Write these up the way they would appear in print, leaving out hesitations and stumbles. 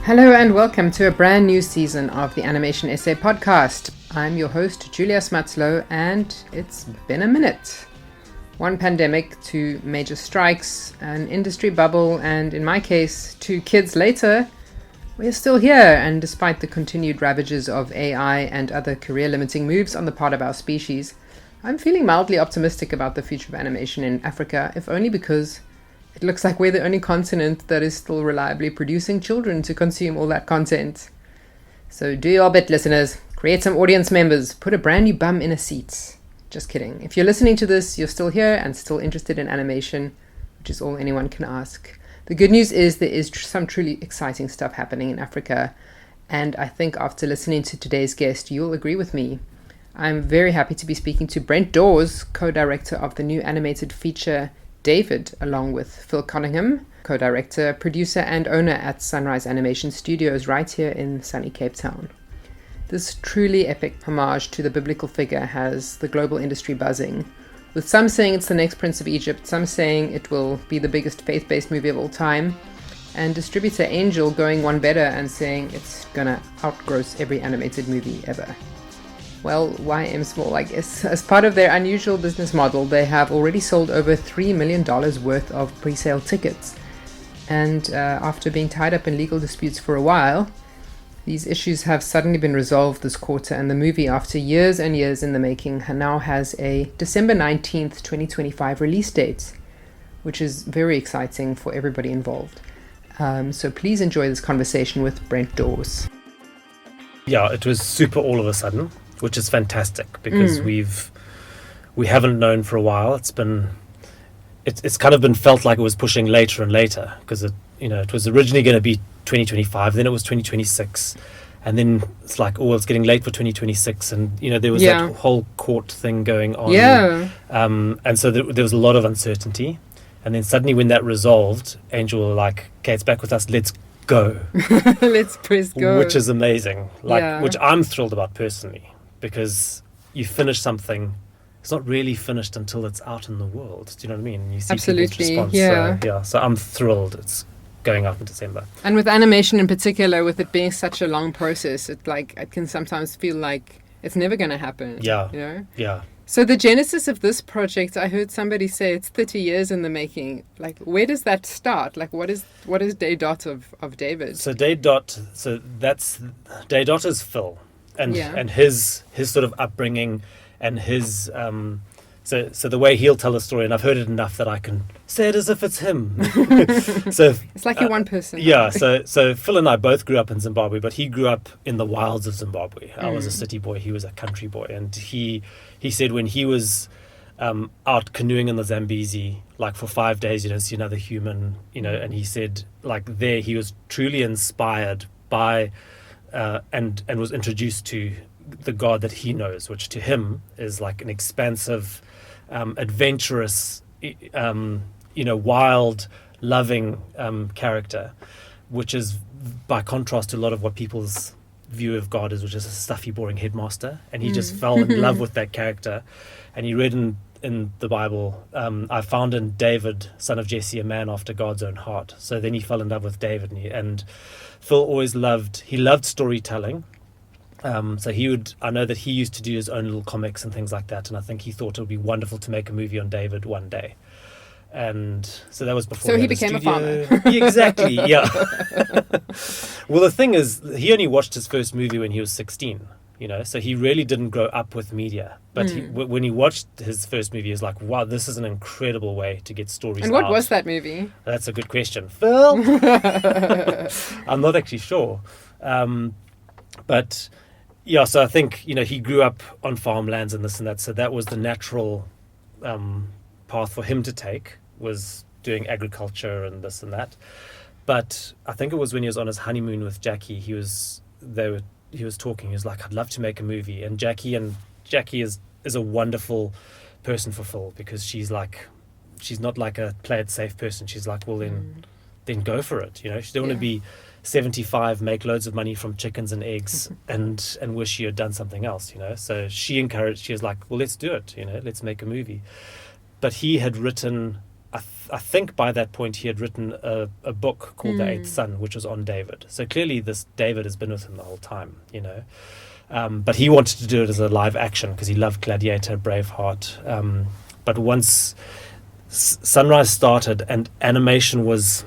Hello and welcome to a brand new season of the Animation Essay Podcast. I'm your host, Julia Smuts Louw, and it's been a minute. One pandemic, two major strikes, an industry bubble, and in my case, 2 kids later, we're still here, and despite the continued ravages of AI and other career-limiting moves on the part of our species, I'm feeling mildly optimistic about the future of animation in Africa, if only because it looks like we're the only continent that is still reliably producing children to consume all that content. So do your bit, listeners. Create some audience members. Put a brand new bum in a seat. Just kidding. If you're listening to this, you're still here and still interested in animation, which is all anyone can ask. The good news is there is some truly exciting stuff happening in Africa. And I think after listening to today's guest, you'll agree with me. I'm very happy to be speaking to Brent Dawes, co-director of the new animated feature David, along with Phil Cunningham, co-director, producer and owner at Sunrise Animation Studios right here in sunny Cape Town. This truly epic homage to the biblical figure has the global industry buzzing, with some saying it's the next Prince of Egypt, some saying it will be the biggest faith-based movie of all time, and distributor Angel going one better and saying it's gonna outgross every animated movie ever. Well, why aim small, I guess? As part of their unusual business model, they have already sold over $3 million worth of pre-sale tickets. And after being tied up in legal disputes for a while, these issues have suddenly been resolved this quarter, and the movie, after years and years in the making, now has a December 19th, 2025 release date, which is very exciting for everybody involved. So please enjoy this conversation with Brent Dawes. Yeah, it was super all of a sudden, which is fantastic because we haven't known for a while. It's kind of been felt like it was pushing later and later because it was originally going to be 2025, then it was 2026, and then it's like, oh, it's getting late for 2026, and there was that whole court thing going on. And so there was a lot of uncertainty, and then suddenly when that resolved, Angel were like, okay, it's back with us, let's go. Let's press go. Which is amazing, which I'm thrilled about personally. Because you finish something, it's not really finished until it's out in the world. Do you know what I mean? You see Absolutely, people's response. So I'm thrilled it's going out in December. And with animation in particular, with it being such a long process, it can sometimes feel like it's never going to happen. Yeah. So the genesis of this project, I heard somebody say it's 30 years in the making. Like, where does that start? Like, what is day dot of David? So day dot is Phil. And his sort of upbringing and his so the way he'll tell a story, and I've heard it enough that I can say it as if it's him. So it's like you're one person. Yeah. So Phil and I both grew up in Zimbabwe, but he grew up in the wilds of Zimbabwe. I was a city boy, he was a country boy, and he said when he was out canoeing in the Zambezi, like for 5 days, you don't see another human, and he said like there he was truly inspired by. And was introduced to the God that he knows, which to him is like an expansive, adventurous, wild, loving character, which is by contrast to a lot of what people's view of God is, which is a stuffy, boring headmaster. And he just fell in love with that character. And he read in the Bible, I found in David, son of Jesse, a man after God's own heart. So then he fell in love with David, and Phil always loved storytelling. So I know that he used to do his own little comics and things like that, and I think he thought it would be wonderful to make a movie on David one day. And so that was before. So he became a farmer. Exactly, yeah. Well, the thing is, he only watched his first movie when he was 16. So he really didn't grow up with media. But when he watched his first movie, he was like, wow, this is an incredible way to get stories out. And what was that movie? That's a good question. Phil? I'm not actually sure. But, yeah, so I think, he grew up on farmlands and this and that. So that was the natural path for him to take, was doing agriculture and this and that. But I think it was when he was on his honeymoon with Jackie, he was talking, he was like, I'd love to make a movie. And Jackie is a wonderful person for Phil, because she's not like a play it safe person. She's like, well, then go for it. She don't want to be 75, make loads of money from chickens and eggs and wish you had done something else, So she was like, well, let's do it, let's make a movie. But he had written I think by that point he had written a book called The Eighth Son, which was on David. So clearly this David has been with him the whole time, you know. But he wanted to do it as a live action because he loved Gladiator, Braveheart. But once Sunrise started and animation was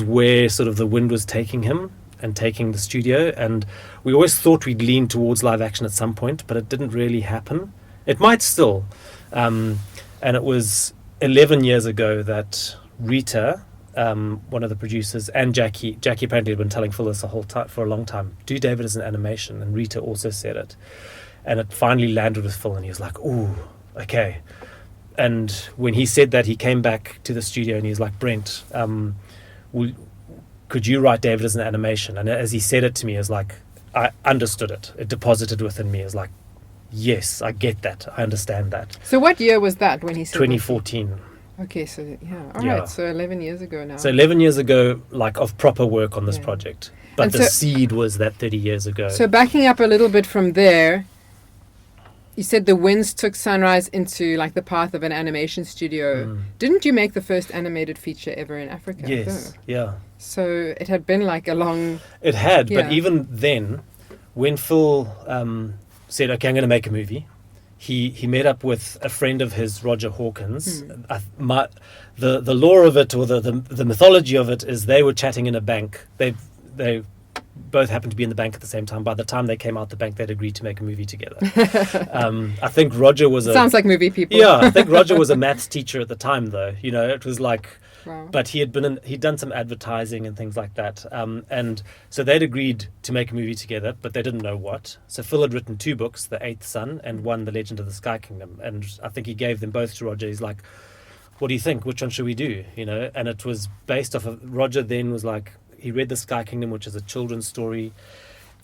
where sort of the wind was taking him and taking the studio, and we always thought we'd lean towards live action at some point, but it didn't really happen. It might still. And it was 11 years ago that Rita, one of the producers, and Jackie apparently had been telling Phil this for a long time, do David as an animation, and Rita also said it. And it finally landed with Phil, and he was like, ooh, okay. And when he said that, he came back to the studio and he was like, Brent, could you write David as an animation? And as he said it to me, it was like, I understood it. It deposited within me. It was like, yes, I get that. I understand that. So what year was that when he said 2014. Okay, so all right, so 11 years ago now. So 11 years ago, like, of proper work on this project. But and the seed was that 30 years ago. So backing up a little bit from there, you said the winds took Sunrise into like the path of an animation studio. Didn't you make the first animated feature ever in Africa? Yes, yeah. So it had been like a long... It had, but even then, when Phil said, okay, I'm going to make a movie, he met up with a friend of his, Roger Hawkins. The lore of it, or the mythology of it, is they were chatting in a bank. They both happened to be in the bank at the same time. By the time they came out the bank, they'd agreed to make a movie together. I think Roger was Sounds like movie people. Yeah, I think Roger was a maths teacher at the time, though. You know, it was like... Wow. But he'd done some advertising and things like that. And so they'd agreed to make a movie together, but they didn't know what. So Phil had written 2 books, The Eighth Son and one, The Legend of the Sky Kingdom. And I think he gave them both to Roger. He's like, what do you think? Which one should we do? You know, and it was based off of... Roger then was like... He read The Sky Kingdom, which is a children's story.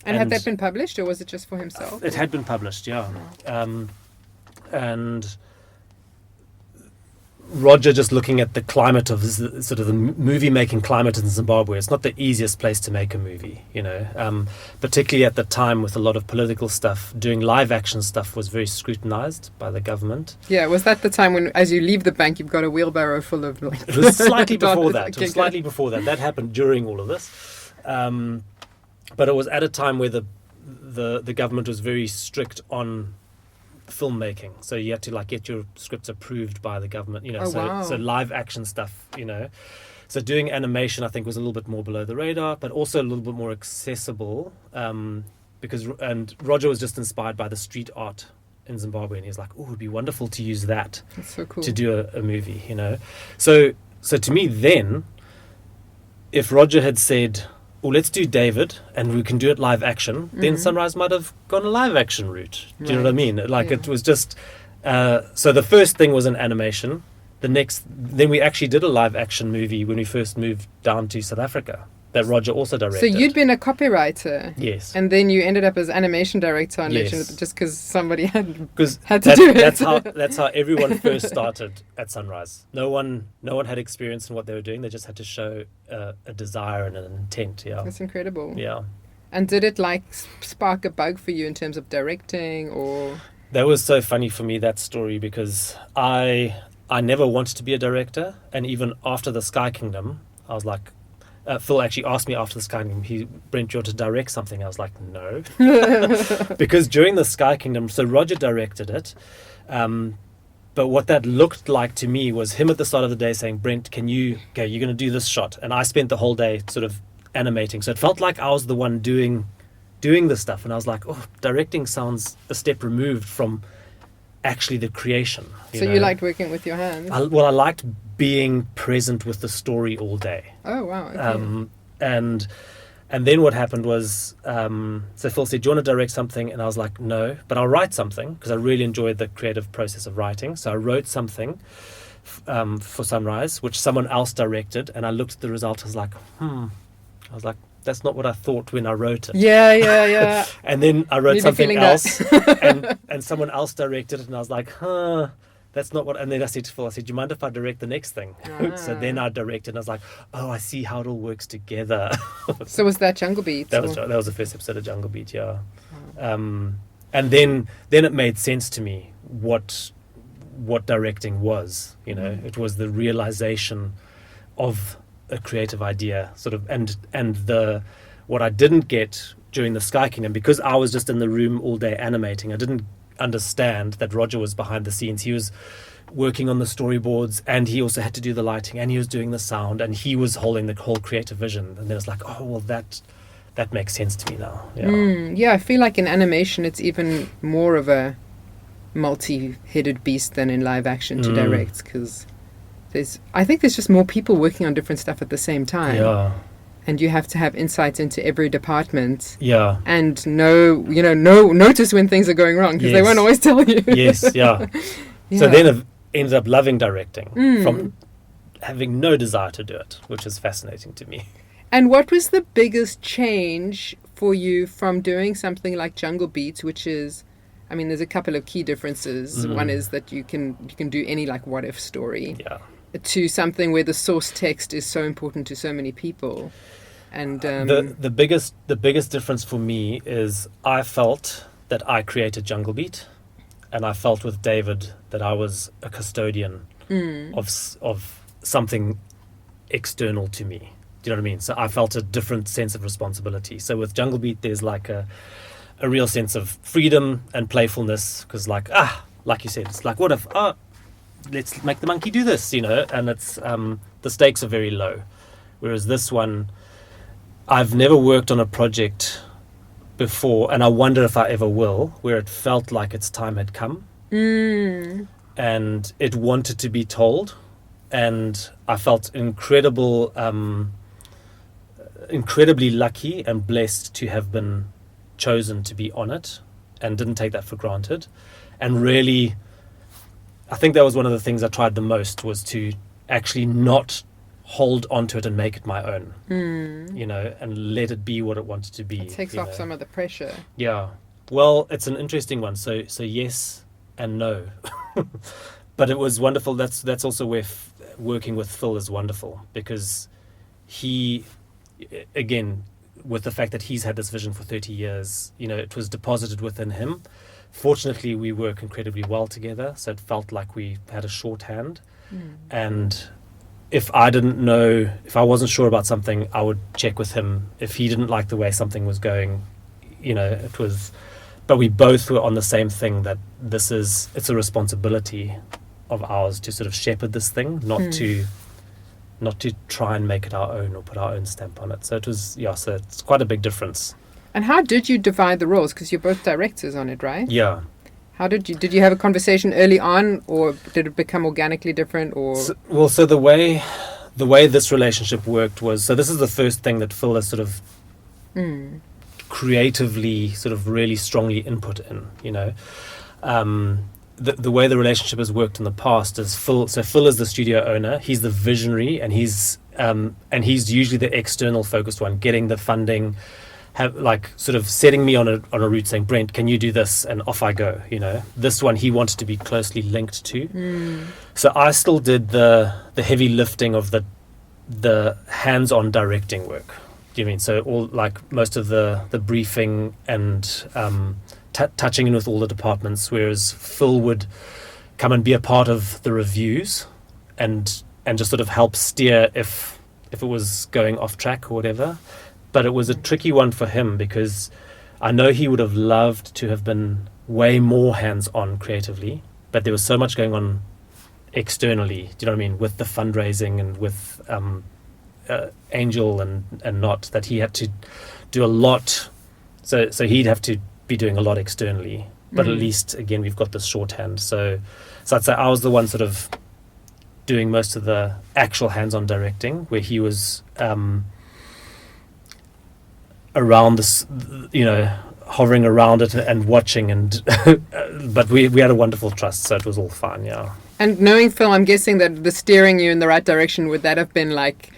And had that been published, or was it just for himself? It had been published, yeah. And Roger, just looking at the climate of sort of the movie-making climate in Zimbabwe, it's not the easiest place to make a movie, you know. Particularly at the time with a lot of political stuff, doing live-action stuff was very scrutinized by the government. Yeah, was that the time when, as you leave the bank, you've got a wheelbarrow full of... Like, it was slightly before that. It was slightly before that. That happened during all of this. But it was at a time where the government was very strict on filmmaking, so you had to like get your scripts approved by the government, you know. So live action stuff, you know. So doing animation, I think, was a little bit more below the radar, but also a little bit more accessible, because Roger was just inspired by the street art in Zimbabwe, and he's like, oh, it would be wonderful to use that. That's so cool. To do a movie, you know. So to me then, if Roger had said, oh, let's do David and we can do it live action, then Sunrise might have gone a live action route. Do you know what I mean? Like, it was just... so the first thing was an animation. Then we actually did a live action movie when we first moved down to South Africa that Roger also directed. So you'd been a copywriter. Yes. And then you ended up as animation director on Yes. Legend, just because somebody had to that, do it. That's how everyone first started at Sunrise. No one had experience in what they were doing. They just had to show a desire and an intent. Yeah. That's incredible. Yeah. And did it like spark a bug for you in terms of directing, or? That was so funny for me, that story, because I never wanted to be a director, and even after the Sky Kingdom, I was like, Phil actually asked me after the Sky Kingdom, Brent, you want to direct something? I was like, no. Because during the Sky Kingdom, so Roger directed it, but what that looked like to me was him at the start of the day saying, Brent, you're going to do this shot. And I spent the whole day sort of animating. So it felt like I was the one doing the stuff. And I was like, oh, directing sounds a step removed from actually the creation. You liked working with your hands? I liked being present with the story all day. Oh, wow. Okay. And then what happened was, so Phil said, do you want to direct something? And I was like, no, but I'll write something, because I really enjoyed the creative process of writing. So I wrote something for Sunrise, which someone else directed, and I looked at the result. I was like, that's not what I thought when I wrote it. Yeah. And then I wrote something else, and someone else directed it, and I was like, that's not what... And then I said to Phil, do you mind if I direct the next thing? So then I directed, and I was like, oh, I see how it all works together. So was that Jungle Beat? That was the first episode of Jungle Beat, yeah. And then it made sense to me what what directing was. It was the realization of a creative idea, sort of, and what I didn't get during the Sky Kingdom, because I was just in the room all day animating, I didn't understand that Roger was behind the scenes. He was working on the storyboards, and he also had to do the lighting, and he was doing the sound, and he was holding the whole creative vision. And then it's like, oh well, that makes sense to me now. Yeah, I feel like in animation it's even more of a multi-headed beast than in live action to direct, because I think there's just more people working on different stuff at the same time. Yeah. And you have to have insight into every department. Yeah. And notice when things are going wrong, because they won't always tell you. Yes, yeah. So then I've ended up loving directing from having no desire to do it, which is fascinating to me. And what was the biggest change for you from doing something like Jungle Beat, which is, I mean, there's a couple of key differences. One is that you can do any like what if story, to something where the source text is so important to so many people. And the biggest difference for me is I felt that I created Jungle Beat, and I felt with David that I was a custodian of something external to me. Do you know what I mean? So I felt a different sense of responsibility. So with Jungle Beat, there's like a real sense of freedom and playfulness, because like you said, it's like, what if let's make the monkey do this, and it's the stakes are very low. Whereas this one, I've never worked on a project before, and I wonder if I ever will, where it felt like its time had come and it wanted to be told, and I felt incredibly lucky and blessed to have been chosen to be on it, and didn't take that for granted. And really, I think that was one of the things I tried the most, was to actually not hold onto it and make it my own, and let it be what it wanted to be. It takes off some of the pressure. Yeah. Well, it's an interesting one. So yes and no. But it was wonderful. That's also where working with Phil is wonderful, because he, again, with the fact that he's had this vision for 30 years, it was deposited within him. Fortunately, we work incredibly well together, so it felt like we had a shorthand. And if I wasn't sure about something, I would check with him. If he didn't like the way something was going, it was, but we both were on the same thing, that it's a responsibility of ours to sort of shepherd this thing, not to try and make it our own or put our own stamp on it. So so it's quite a big difference. And how did you divide the roles? Because you're both directors on it, right? Yeah. How did you have a conversation early on, or did it become organically different? Or so the way this relationship worked was, so this is the first thing that Phil has sort of creatively sort of really strongly input in, the way the relationship has worked in the past is Phil is the studio owner, he's the visionary, and he's usually the external focused one, getting the funding, sort of setting me on a route, saying, Brent, can you do this? And off I go. This one he wanted to be closely linked to. So I still did the heavy lifting of the hands-on directing work. Do you mean? So all, like, most of the briefing and touching in with all the departments, whereas Phil would come and be a part of the reviews and just sort of help steer if it was going off track or whatever. But it was a tricky one for him, because I know he would have loved to have been way more hands-on creatively, but there was so much going on externally, do you know what I mean, with the fundraising and with Angel and Not, that he had to do a lot. So he'd have to be doing a lot externally, but at least, again, we've got this shorthand. So I'd say I was the one sort of doing most of the actual hands-on directing, where he was around this, hovering around it and watching, and but we had a wonderful trust, so it was all fine. Yeah. And knowing Phil, I'm guessing that the steering you in the right direction, would that have been like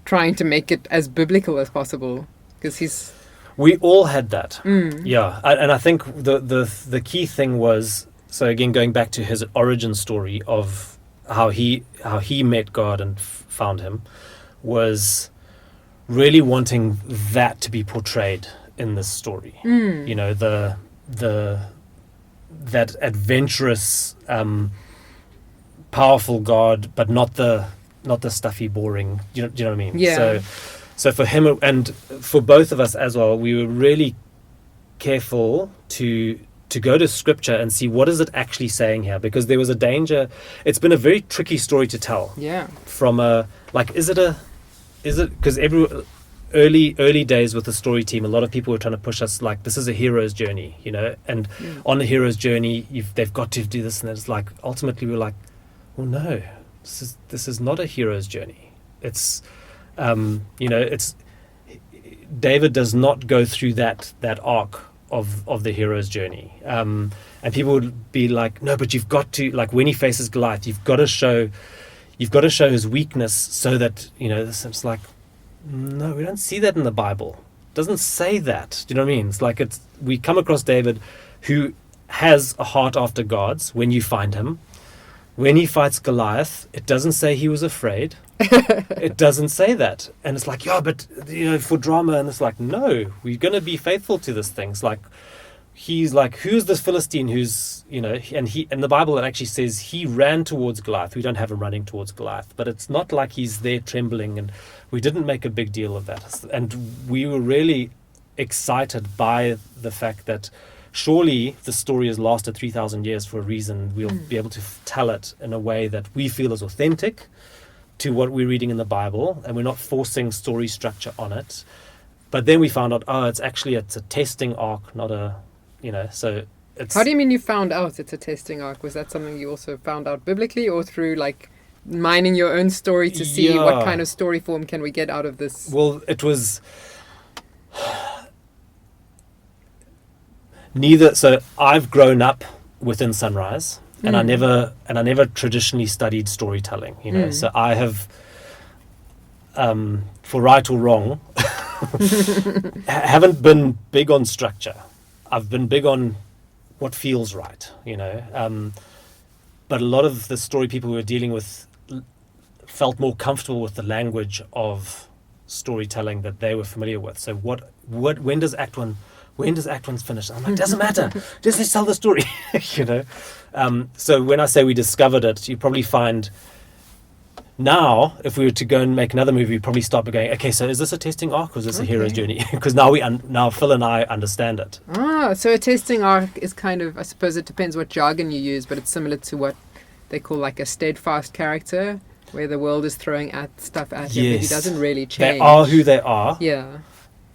trying to make it as biblical as possible? Because we all had that. Yeah. And I think the key thing was, so again, going back to his origin story of how he met God and found him, was really wanting that to be portrayed in this story. That adventurous powerful God, but not the stuffy, boring. Do you know what I mean? Yeah. So for him and for both of us as well, we were really careful to go to Scripture and see what is it actually saying here, because there was a danger. It's been a very tricky story to tell. Yeah. From is it because early days with the story team, a lot of people were trying to push us like, this is a hero's journey, and on a hero's journey, they've got to do this, and it's like, ultimately we're like, well, no, this is not a hero's journey. It's it's David does not go through that arc of the hero's journey, and people would be like, no, but you've got to, like, when he faces Goliath, you've got to show his weakness, so that it's like, no, we don't see that in the Bible. It doesn't say that. Do you know what I mean? It's like we come across David, who has a heart after God's when you find him. When he fights Goliath, it doesn't say he was afraid. It doesn't say that. And it's like, yeah, but for drama, and it's like, no, we're going to be faithful to this thing. It's like, he's like, who's this Philistine who's, and the Bible, it actually says he ran towards Goliath. We don't have him running towards Goliath, but it's not like he's there trembling, and we didn't make a big deal of that. And we were really excited by the fact that surely the story has lasted 3,000 years for a reason. We'll be able to tell it in a way that we feel is authentic to what we're reading in the Bible, and we're not forcing story structure on it. But then we found out, it's a testing arc, not a, so it's... How do you mean you found out it's a testing arc? Was that something you also found out biblically, or through like mining your own story to see what kind of story form can we get out of this? Well, it was neither. So I've grown up within Sunrise, and I never traditionally studied storytelling, so I have, for right or wrong, haven't been big on structure. I've been big on what feels right, but a lot of the story people we were dealing with felt more comfortable with the language of storytelling that they were familiar with. So when does Act 1 finish? I'm like, doesn't matter, just let's tell the story. So when I say we discovered it, you probably find now, if we were to go and make another movie, we'd probably start by going, okay, so is this a testing arc, or is this a hero's journey? Because now Phil and I understand it. So a testing arc is kind of, I suppose it depends what jargon you use, but it's similar to what they call like a steadfast character, where the world is throwing stuff at him, but he doesn't really change. They are who they are. Yeah.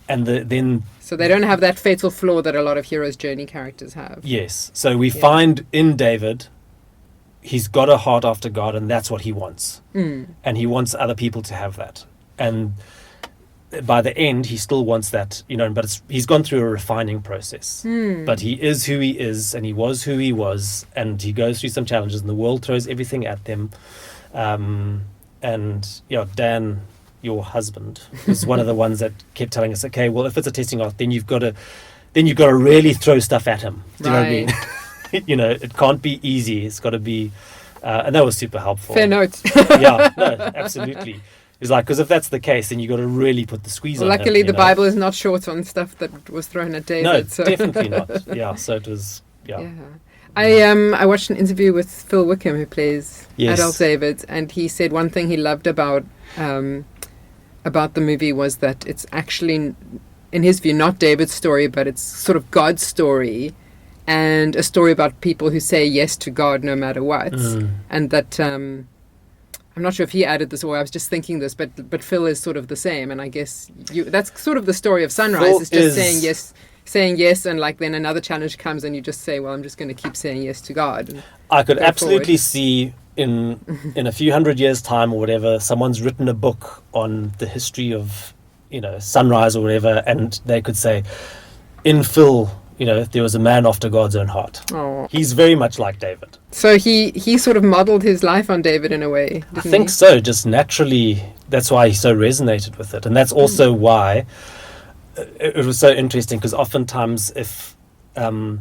And then... So they don't have that fatal flaw that a lot of hero's journey characters have. Yes. So we find in David, he's got a heart after God, and that's what he wants. And he wants other people to have that. And by the end, he still wants that, but he's gone through a refining process. But he is who he is, and he was who he was, and he goes through some challenges, and the world throws everything at them. Dan, your husband, was one of the ones that kept telling us, okay, well, if it's a testing arc, then you've got to really throw stuff at him. Do you know what I mean? It can't be easy. It's got to be, and that was super helpful. Fair note. Yeah, no, absolutely. It's like, because if that's the case, then you got to really put the squeeze on him. Luckily, the Bible is not short on stuff that was thrown at David. No, so. Definitely not. Yeah, so it was. Yeah. I watched an interview with Phil Wickham, who plays adult David, and he said one thing he loved about the movie was that it's actually, in his view, not David's story, but it's sort of God's story, and a story about people who say yes to God no matter what. And that I'm not sure if he added this, or I was just thinking this, but Phil is sort of the same, and I guess that's sort of the story of Sunrise. It's just saying yes, and like then another challenge comes, and you just say, well, I'm just going to keep saying yes to God. I could absolutely see in a few hundred years' time or whatever, someone's written a book on the history of Sunrise or whatever, and they could say, in Phil, there was a man after God's own heart. Oh. He's very much like David. So he sort of modeled his life on David in a way, I think so, just naturally. That's why he so resonated with it, and that's also why it was so interesting, because oftentimes if we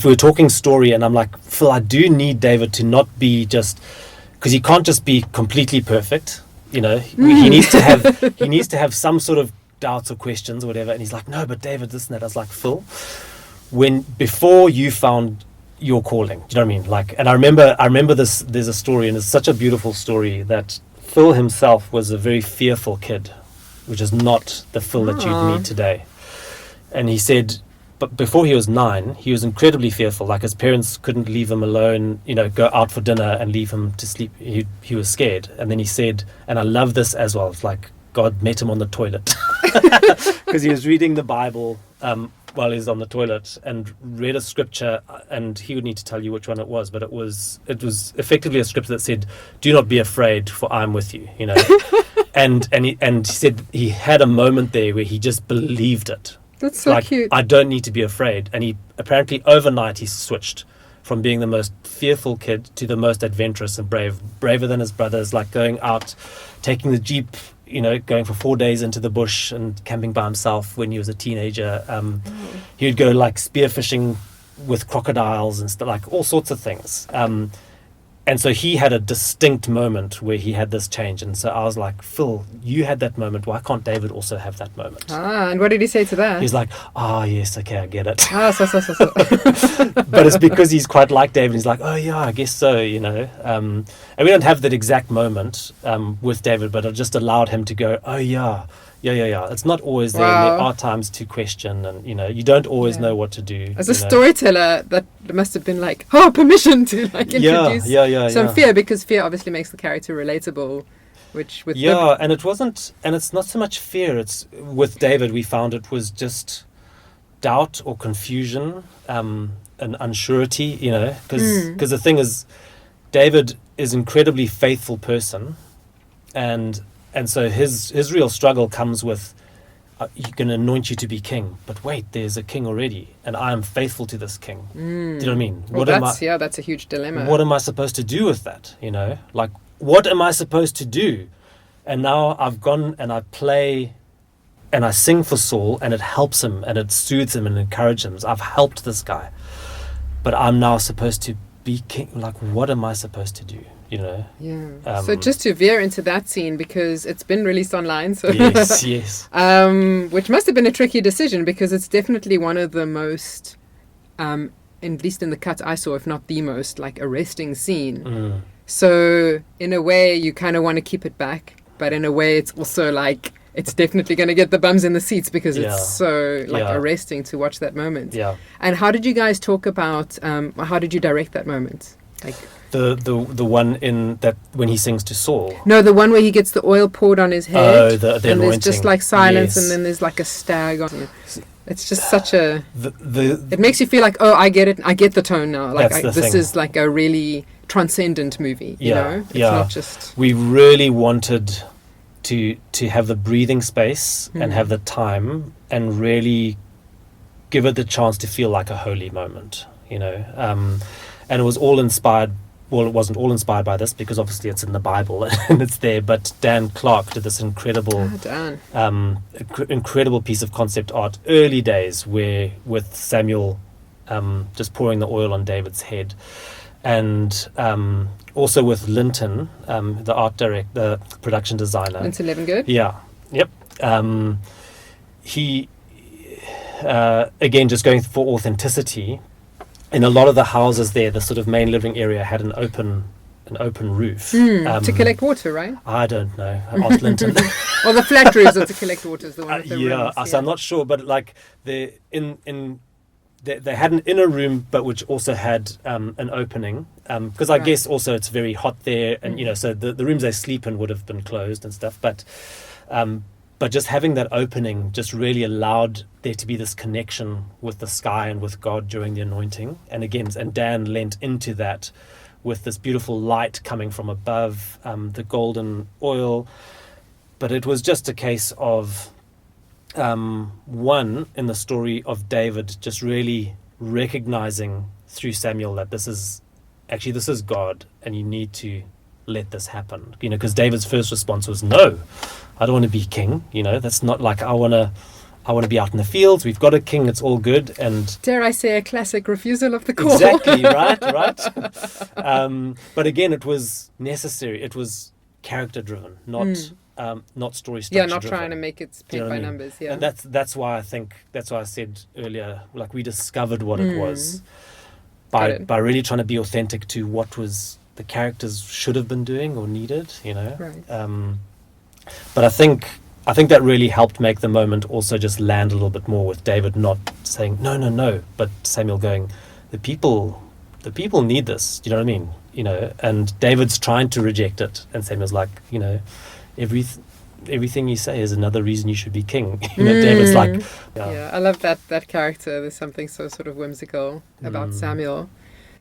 were talking story, and I'm like, Phil, I do need David to not be just, because he can't just be completely perfect, he needs to have some sort of doubts or questions or whatever. And he's like, no, but David, this and that. I was like, Phil, before you found your calling. Do you know what I mean? Like, and I remember this. There's a story, and it's such a beautiful story that Phil himself was a very fearful kid, which is not the Phil that you'd meet today. And he said, but before he was 9, he was incredibly fearful. Like his parents couldn't leave him alone, go out for dinner and leave him to sleep. He was scared. And then he said, and I love this as well, it's like God met him on the toilet because he was reading the Bible while he was on the toilet and read a scripture, and he would need to tell you which one it was, but it was effectively a scripture that said, "Do not be afraid, for I'm with you." And he said he had a moment there where he just believed it. That's so cute. I don't need to be afraid. And he apparently overnight he switched from being the most fearful kid to the most adventurous and braver than his brothers, like going out, taking the Jeep, going for 4 days into the bush and camping by himself when he was a teenager. He would go like spearfishing with crocodiles and stuff, like all sorts of things. And so he had a distinct moment where he had this change. And so I was like, Phil, you had that moment. Why can't David also have that moment? And what did he say to that? He's like, yes, okay, I get it. So. But it's because he's quite like David. He's like, oh, yeah, I guess so, And we don't have that exact moment with David, but it just allowed him to go, oh, yeah. It's not always there. Wow. And there are times to question, and you don't always know what to do. As a storyteller, that must have been like, permission to introduce some fear, because fear obviously makes the character relatable. And it's not so much fear. It's with David, we found it was just doubt or confusion, and unsurety. Because the thing is, David is an incredibly faithful person, and so his real struggle comes with, he can anoint you to be king, but wait, there's a king already, and I am faithful to this king. Do you know what I mean? That's a huge dilemma. What am I supposed to do with that? Like, what am I supposed to do? And now I've gone and I play and I sing for Saul, and it helps him and it soothes him and encourages him. I've helped this guy, but I'm now supposed to be king. Like, what am I supposed to do? So just to veer into that scene, because it's been released online, so yes. Which must have been a tricky decision, because it's definitely one of the most, at least in the cut I saw, if not the most, like, arresting scene. So in a way, you kind of want to keep it back, but in a way, it's also like, it's definitely going to get the bums in the seats, because it's so arresting to watch that moment. Yeah. And how did you guys talk about? How did you direct that moment? Like. The one in that when he sings to Saul. No, the one where he gets the oil poured on his head. Oh, the and anointing. There's just like silence, and then there's like a stag on it. It's just such a. It makes you feel like, I get it. I get the tone now. Like this is like a really transcendent movie. It's not just. We really wanted to have the breathing space and have the time and really give it the chance to feel like a holy moment. And it was all inspired. Well, it wasn't all inspired by this, because obviously it's in the Bible and it's there. But Dan Clark did this incredible piece of concept art, early days, where with Samuel just pouring the oil on David's head, and also with Linton, the production designer. Linton Levengood? Yeah. Yep. He again, just going for authenticity. In a lot of the houses there, the sort of main living area had an open roof. To collect water, right? I don't know. I asked Linton. Or the flat roofs are to collect water, is the one with the rooms. So I'm not sure, but like they had an inner room, but which also had an opening, because I guess also it's very hot there, and so the rooms they sleep in would have been closed and stuff, but just having that opening just really allowed there to be this connection with the sky and with God during the anointing. And Dan lent into that with this beautiful light coming from above, the golden oil. But it was just a case of, one, in the story of David, just really recognizing through Samuel that this is God, and you need to let this happen. Because David's first response was, no, I don't want to be king. That's not like I want to be out in the fields. We've got a king. It's all good. And dare I say, a classic refusal of the call. Exactly, right. But again, it was necessary. It was character driven, not story structure. Yeah, not trying to make it paint by numbers. Yeah, and that's why I said earlier, like, we discovered what it was. by really trying to be authentic to what was the characters should have been doing or needed, Right. But I think that really helped make the moment also just land a little bit more, with David not saying no, but Samuel going, the people need this. You know what I mean? And David's trying to reject it, and Samuel's like, everything you say is another reason you should be king. David's like, yeah, I love that character. There's something so sort of whimsical about Samuel.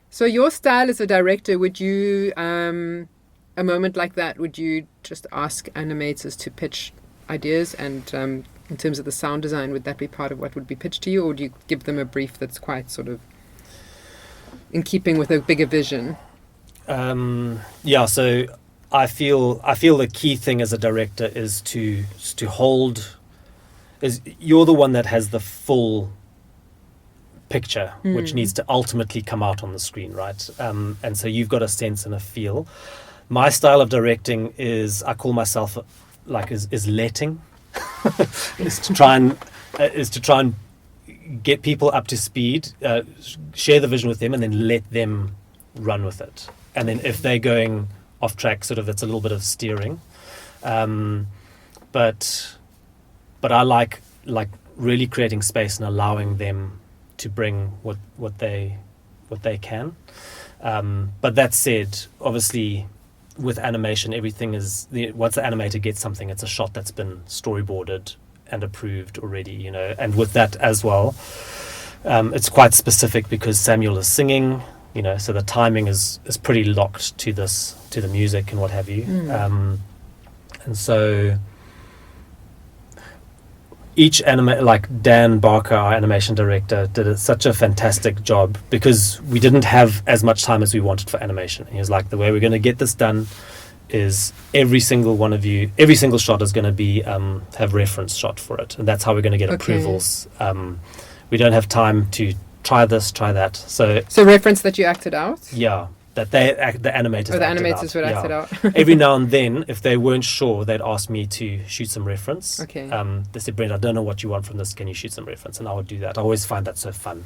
So your style as a director, would you, a moment like that, would you just ask animators to pitch ideas, and in terms of the sound design, would that be part of what would be pitched to you, or would you give them a brief that's quite sort of in keeping with a bigger vision? So I feel the key thing as a director is to hold, is you're the one that has the full picture, which needs to ultimately come out on the screen, right? And so you've got a sense and a feel. My style of directing is, I call myself is letting, is to try and get people up to speed, share the vision with them, and then let them run with it. And then if they're going off track, sort of, it's a little bit of steering. But I like really creating space and allowing them to bring what they can. But that said, obviously, with animation, everything is, once the animator gets something, it's a shot that's been storyboarded and approved already, and with that as well, it's quite specific because Samuel is singing, so the timing is pretty locked to the music and what have you. And so each like Dan Barker, our animation director, did such a fantastic job, because we didn't have as much time as we wanted for animation. He was like, the way we're going to get this done is every single shot is going to be have reference shot for it, and that's how we're going to get approvals. We don't have time to try this, try that. So reference that you acted out? Yeah. That the animators would act it out. Every now and then, if they weren't sure, they'd ask me to shoot some reference. Okay. They said, Brent, I don't know what you want from this. Can you shoot some reference? And I would do that. I always find that so fun.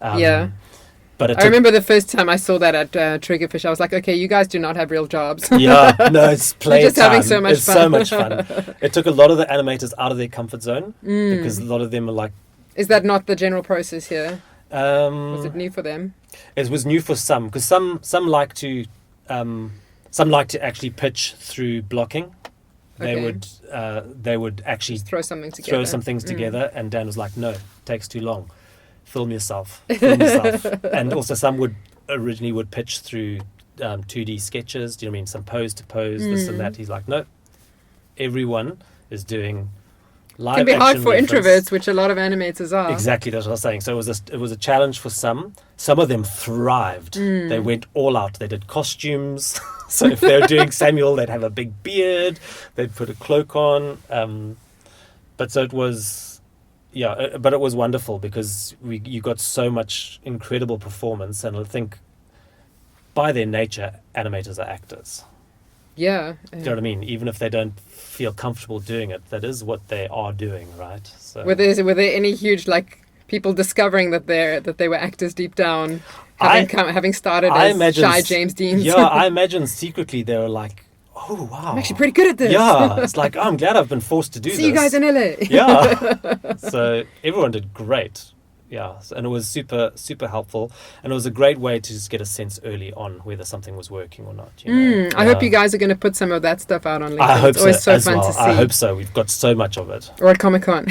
But I remember the first time I saw that at Triggerfish, I was like, okay, you guys do not have real jobs. Yeah, no, it's playtime. Just having so much fun. So much fun. It took a lot of the animators out of their comfort zone, because a lot of them are like... Is that not the general process here? Was it new for them? It was new for some, because some like to actually pitch through blocking. They would actually just throw some things together. And Dan was like, no, it takes too long. Film yourself. And also some would pitch through 2D sketches. Do you know what I mean? Some pose to pose, this and that. He's like, no, everyone is doing live action. It can be hard for reference. introverts, which a lot of animators are. Exactly, that's what I was saying. So it was a challenge for some. Some of them thrived. They went all out. They did costumes. So if they were doing Samuel, they'd have a big beard. They'd put a cloak on. But it was wonderful, because you got so much incredible performance. And I think by their nature, animators are actors. Yeah. Do you know what I mean? Even if they don't feel comfortable doing it, that is what they are doing, right? So were there any huge people discovering that they were actors deep down, having started as shy James Deans? Yeah, I imagine secretly they were like, oh wow, I'm actually pretty good at this. Yeah, it's like, I'm glad I've been forced to do this. See you guys in LA. Yeah. So everyone did great. Yeah, and it was super, super helpful, and it was a great way to just get a sense early on whether something was working or not. I hope you guys are going to put some of that stuff out on LinkedIn. I hope it's always so fun well. to see. I hope so. We've got so much of it. Or at Comic-Con.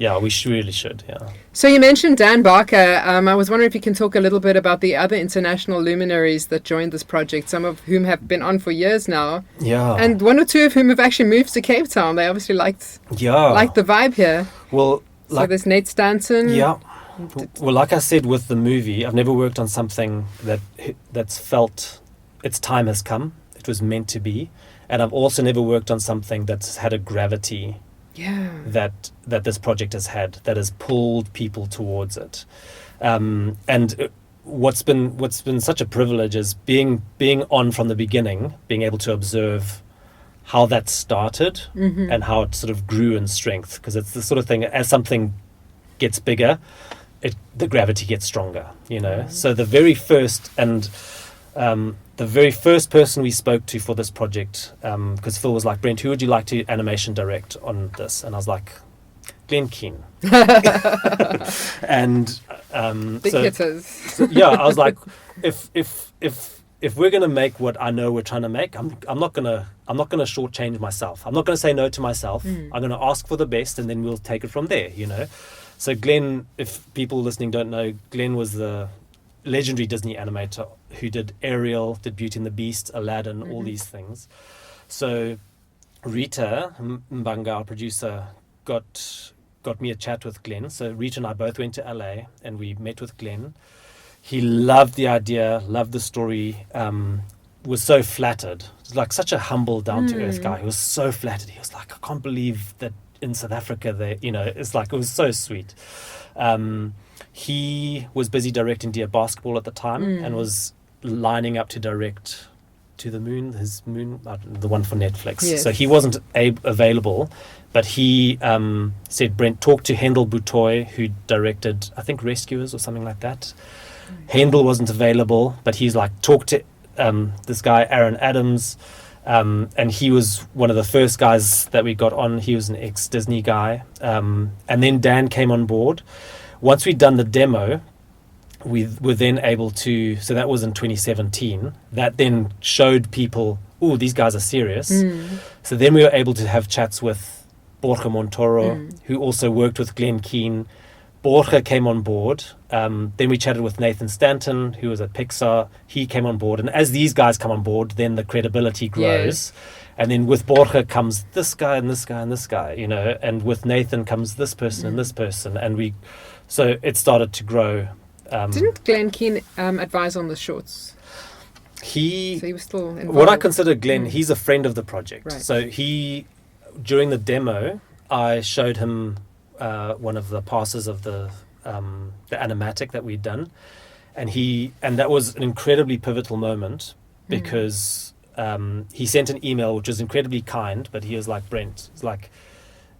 Yeah, we really should. Yeah. So you mentioned Dan Barker. I was wondering if you can talk a little bit about the other international luminaries that joined this project, some of whom have been on for years now. Yeah. And one or two of whom have actually moved to Cape Town. They obviously liked the vibe here. Well, so there's Nate Stanton. Yeah. Well, like I said with the movie, I've never worked on something that's felt its time has come. It was meant to be. And I've also never worked on something that's had a gravity that this project has had, that has pulled people towards it. And what's been such a privilege is being on from the beginning, being able to observe how that started and how it sort of grew in strength. Because it's the sort of thing, as something gets bigger, the gravity gets stronger, you know. So the very first person we spoke to for this project, because Phil was like, Brent, who would you like to animation direct on this? And I was like, Glenn Keane. And big hitters. So, yeah, I was like, if we're gonna make what I know we're trying to make, I'm not gonna shortchange myself. I'm not gonna say no to myself. I'm gonna ask for the best, and then we'll take it from there, you know. So Glenn, if people listening don't know, Glenn was the legendary Disney animator who did Ariel, did Beauty and the Beast, Aladdin, all these things. So Rita Mbanga, our producer, got me a chat with Glenn. So Rita and I both went to LA and we met with Glenn. He loved the idea, loved the story, was so flattered. He's like such a humble, down-to-earth guy. He was so flattered. He was like, I can't believe that in South Africa, it's like, it was so sweet. He was busy directing Dear Basketball at the time and was lining up to direct To the Moon, the one for Netflix. Yes. So he wasn't available, but he said, Brent, talk to Hendel Butoy, who directed, I think, Rescuers or something like that. Hendel wasn't available, but he's like, talk to this guy, Aaron Adams. And he was one of the first guys that we got on. He was an ex-Disney guy. And then Dan came on board. Once we'd done the demo, we were then able to, so that was in 2017, that then showed people, oh, these guys are serious. So then we were able to have chats with Borja Montoro, who also worked with Glenn Keane. Borja came on board. Then we chatted with Nathan Stanton, who was at Pixar. He came on board. And as these guys come on board, then the credibility grows. Yes. And then with Borja comes this guy and this guy and this guy, you know, and with Nathan comes this person and this person. And so it started to grow. Didn't Glenn Keane advise on the shorts? So he was still involved. What I consider Glenn, he's a friend of the project. Right. So during the demo, I showed him one of the passes of the animatic that we'd done, and that was an incredibly pivotal moment because he sent an email which was incredibly kind, but he was like, Brent, it's like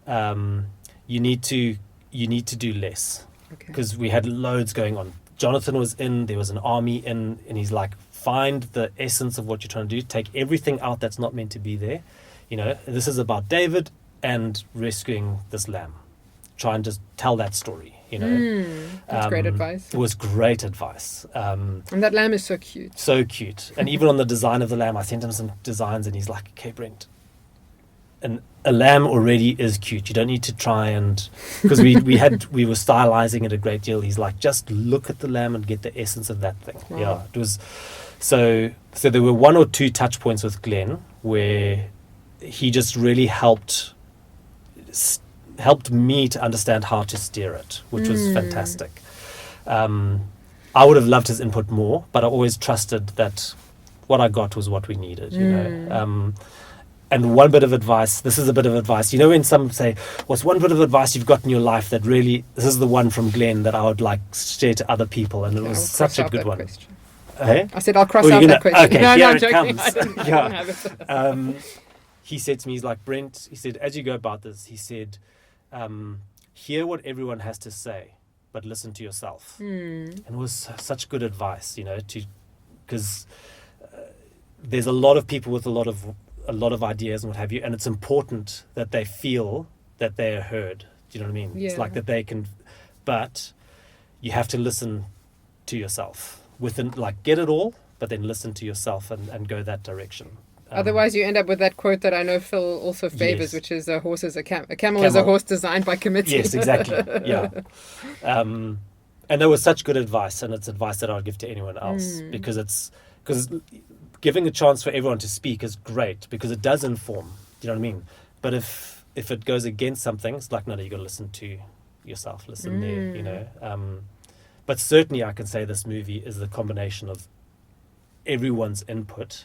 you need to do less. Because we had loads going on. Jonathan was in, there was an army in, and he's like, find the essence of what you're trying to do, take everything out that's not meant to be there. You know, this is about David and rescuing this lamb. Try and just tell that story, you know. That's great advice. It was great advice. And that lamb is so cute. So cute. And even on the design of the lamb, I sent him some designs and he's like, okay, Brent, and a lamb already is cute. You don't need to try and, because we were stylizing it a great deal. He's like, just look at the lamb and get the essence of that thing. Wow. Yeah, it was. So there were one or two touch points with Glenn where he just really helped me to understand how to steer it, which was fantastic. I would have loved his input more, but I always trusted that what I got was what we needed, you know. And one bit of advice, this is a bit of advice. You know when some say, what's one bit of advice you've got in your life that really, this is the one from Glenn that I would like share to other people, and it was such a good one. Hey? I said I'll cross out that question. Okay, no, here I'm it joking. comes. I don't have it. He said to me, he's like, Brent, he said, as you go about this, he said, hear what everyone has to say, but listen to yourself. And it was such good advice, you know, because there's a lot of people with a lot of ideas and what have you, and it's important that they feel that they're heard. Do you know what I mean? Yeah. It's like that they can, but you have to listen to yourself get it all, but then listen to yourself and go that direction. Otherwise, you end up with that quote that I know Phil also favors, which is a horse is a camel is a horse designed by committee. Yes, exactly. Yeah. And there was such good advice, and it's advice that I would give to anyone else because giving a chance for everyone to speak is great because it does inform. Do you know what I mean? But if it goes against something, it's like, no, you got to listen to yourself. Listen there, you know. But certainly, I can say this movie is the combination of everyone's input,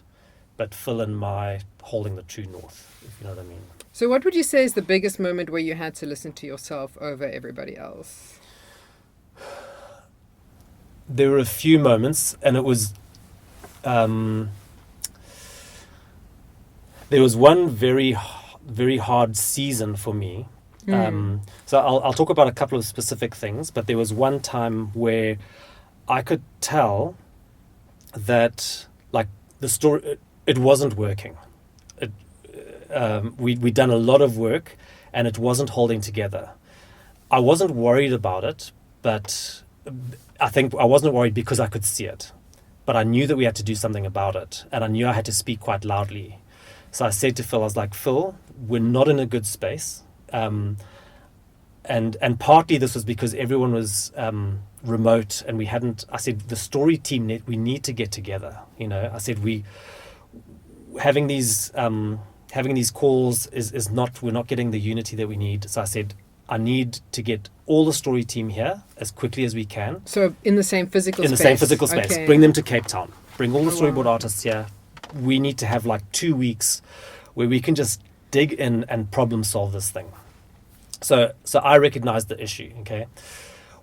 but Phil and my holding the true north, if you know what I mean. So what would you say is the biggest moment where you had to listen to yourself over everybody else? There were a few moments, and it was... there was one very, very hard season for me So I'll talk about a couple of specific things, but there was one time where I could tell that like the story, it wasn't working. We'd done a lot of work and it wasn't holding together. I wasn't worried about it, but I think I wasn't worried because I could see it. But I knew that we had to do something about it, and I knew I had to speak quite loudly. So I said to Phil, I was like, Phil, we're not in a good space. And partly this was because everyone was remote and I said, the story team, we need to get together. I said, having these calls we're not getting the unity that we need. So I said, I need to get all the story team here as quickly as we can. So in the same physical space? In the same physical space. Okay. Bring them to Cape Town. Bring all the storyboard artists here. We need to have like 2 weeks where we can just dig in and problem solve this thing. So I recognized the issue, okay?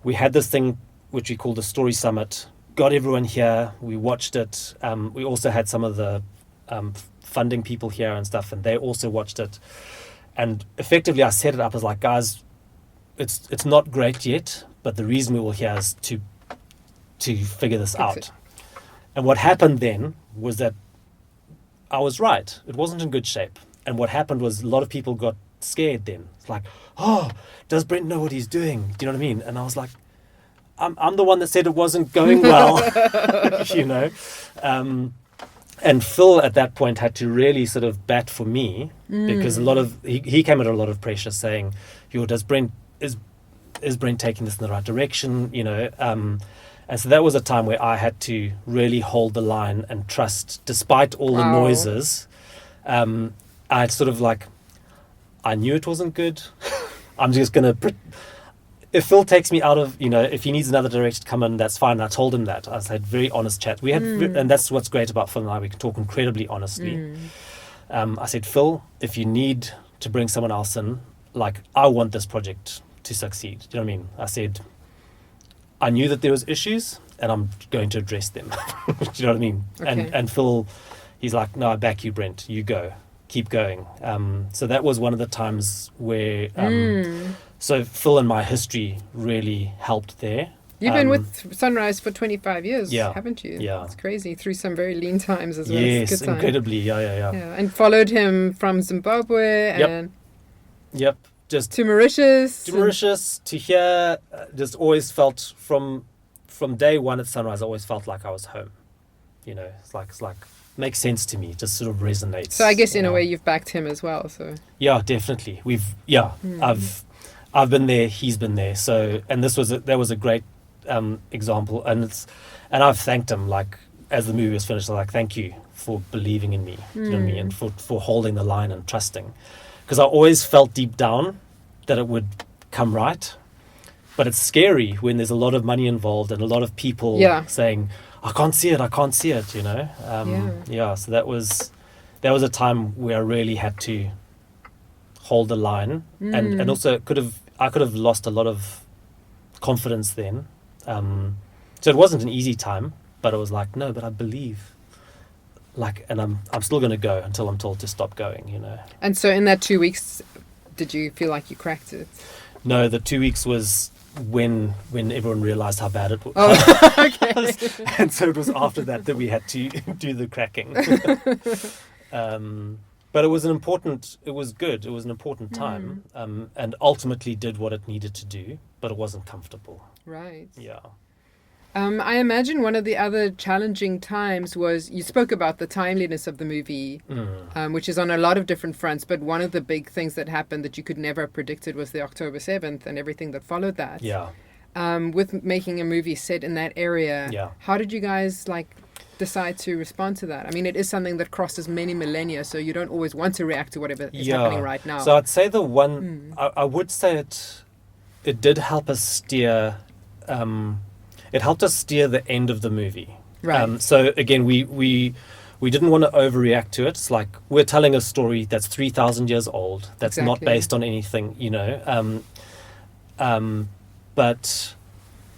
We had this thing which we called the Story Summit, got everyone here, we watched it. We also had some of the funding people here and stuff, and they also watched it. And effectively I set it up as like, guys, it's not great yet, but the reason we were here is to figure this out. And what happened then was that I was right. It wasn't in good shape. And what happened was a lot of people got scared then. It's like, oh, does Brent know what he's doing? Do you know what I mean? And I was like, I'm the one that said it wasn't going well, and Phil at that point had to really sort of bat for me because he came under a lot of pressure saying, is Brent taking this in the right direction? And so that was a time where I had to really hold the line and trust, despite all the noises. I sort of like, I knew it wasn't good. I'm just going to, if Phil takes me out of, if he needs another director to come in, that's fine. I told him that. I had very honest chat. We had, and that's what's great about Phil and I. We can talk incredibly honestly. I said, Phil, if you need to bring someone else in, like, I want this project to succeed. Do you know what I mean? I said, I knew that there was issues and I'm going to address them. Do you know what I mean? Okay. And Phil, he's like, no, I back you, Brent. You go. Keep going. So that was one of the times where... So Phil and my history really helped there. You've been with Sunrise for 25 years, haven't you? Yeah. It's crazy. Through some very lean times as well. Yes, It's a good time. incredibly. Yeah. And followed him from Zimbabwe and Just to Mauritius. To here. Just always felt from day one at Sunrise, I always felt like I was home. It's like makes sense to me. Just sort of resonates. So I guess in a way you've backed him as well. So yeah, definitely. I've been there. He's been there. So and that was a great example. And I've thanked him. Like as the movie was finished, I was like, thank you for believing in me. Do you know what I mean? And for holding the line and trusting. Because I always felt deep down that it would come right. But it's scary when there's a lot of money involved and a lot of people saying, I can't see it, So that was a time where I really had to hold the line. And also I could have lost a lot of confidence then. So it wasn't an easy time, but it was like, no, but I believe. And I'm still going to go until I'm told to stop going, And so in that 2 weeks, did you feel like you cracked it? No, the 2 weeks was when everyone realized how bad it was. Oh, okay. And so it was after that we had to do the cracking. But it was good. It was an important time, and ultimately did what it needed to do, but it wasn't comfortable. Right. Yeah. I imagine one of the other challenging times was, you spoke about the timeliness of the movie, which is on a lot of different fronts, but one of the big things that happened that you could never have predicted was the October 7th and everything that followed that. Yeah. With making a movie set in that area, how did you guys decide to respond to that? I mean, it is something that crosses many millennia, so you don't always want to react to whatever is happening right now. So I'd say the one, I would say it did help us steer... it helped us steer the end of the movie. Right. So again, we didn't want to overreact to it. It's like we're telling a story that's 3,000 years old. That's not based on anything, But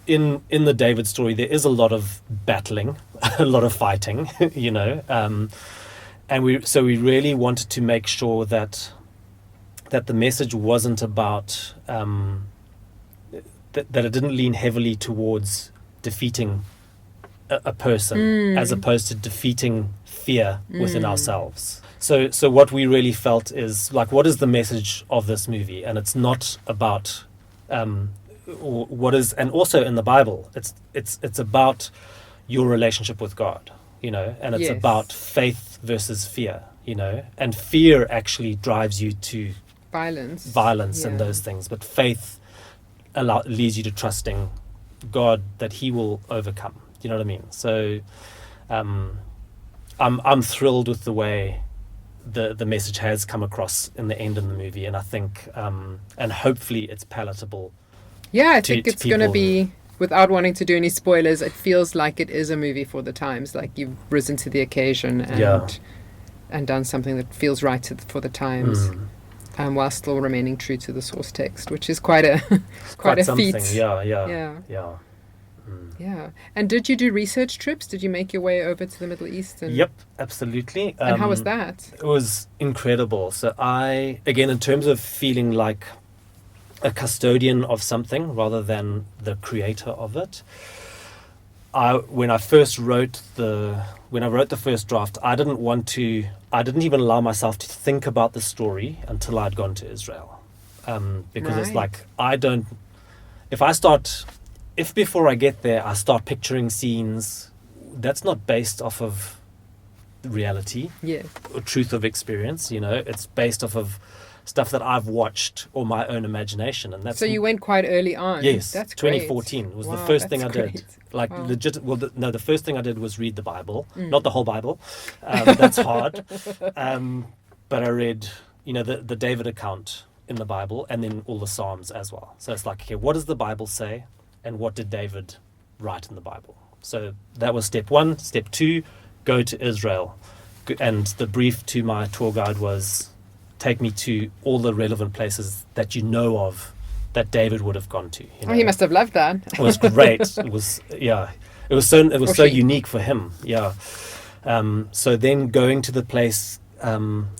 in the David story, there is a lot of battling, a lot of fighting, And we really wanted to make sure that that the message wasn't about that it didn't lean heavily towards defeating a person as opposed to defeating fear within ourselves. So what we really felt is like, what is the message of this movie? And it's not about what is, and also in the Bible, it's about your relationship with God, and it's about faith versus fear, and fear actually drives you to violence and those things, but faith leads you to trusting God that He will overcome. You know what I mean? So I'm thrilled with the way the message has come across in the end of the movie, and I think and hopefully it's palatable. Yeah, I think it's going to be, without wanting to do any spoilers, it feels like it is a movie for the times. Like you've risen to the occasion and done something that feels right for the times, while still remaining true to the source text, which is quite a feat. Yeah. And did you do research trips? Did you make your way over to the Middle East? Yep, absolutely. And how was that? It was incredible. So again, in terms of feeling like a custodian of something rather than the creator of it, when I wrote the first draft, I didn't even allow myself to think about the story until I'd gone to Israel. Because it's like, if before I get there, I start picturing scenes, that's not based off of reality or truth of experience, it's based off of stuff that I've watched or my own imagination. And so you went quite early on. Yes, that's 2014 was the first thing I did. The first thing I did was read the Bible, not the whole Bible. That's hard. But I read, the David account in the Bible, and then all the Psalms as well. So it's like, okay, what does the Bible say? And what did David write in the Bible? So that was step one. Step two, go to Israel. And the brief to my tour guide was, take me to all the relevant places that you know of that David would have gone to. Oh, he must have loved that. It was great. It was so unique for him. Yeah. So then going to the place,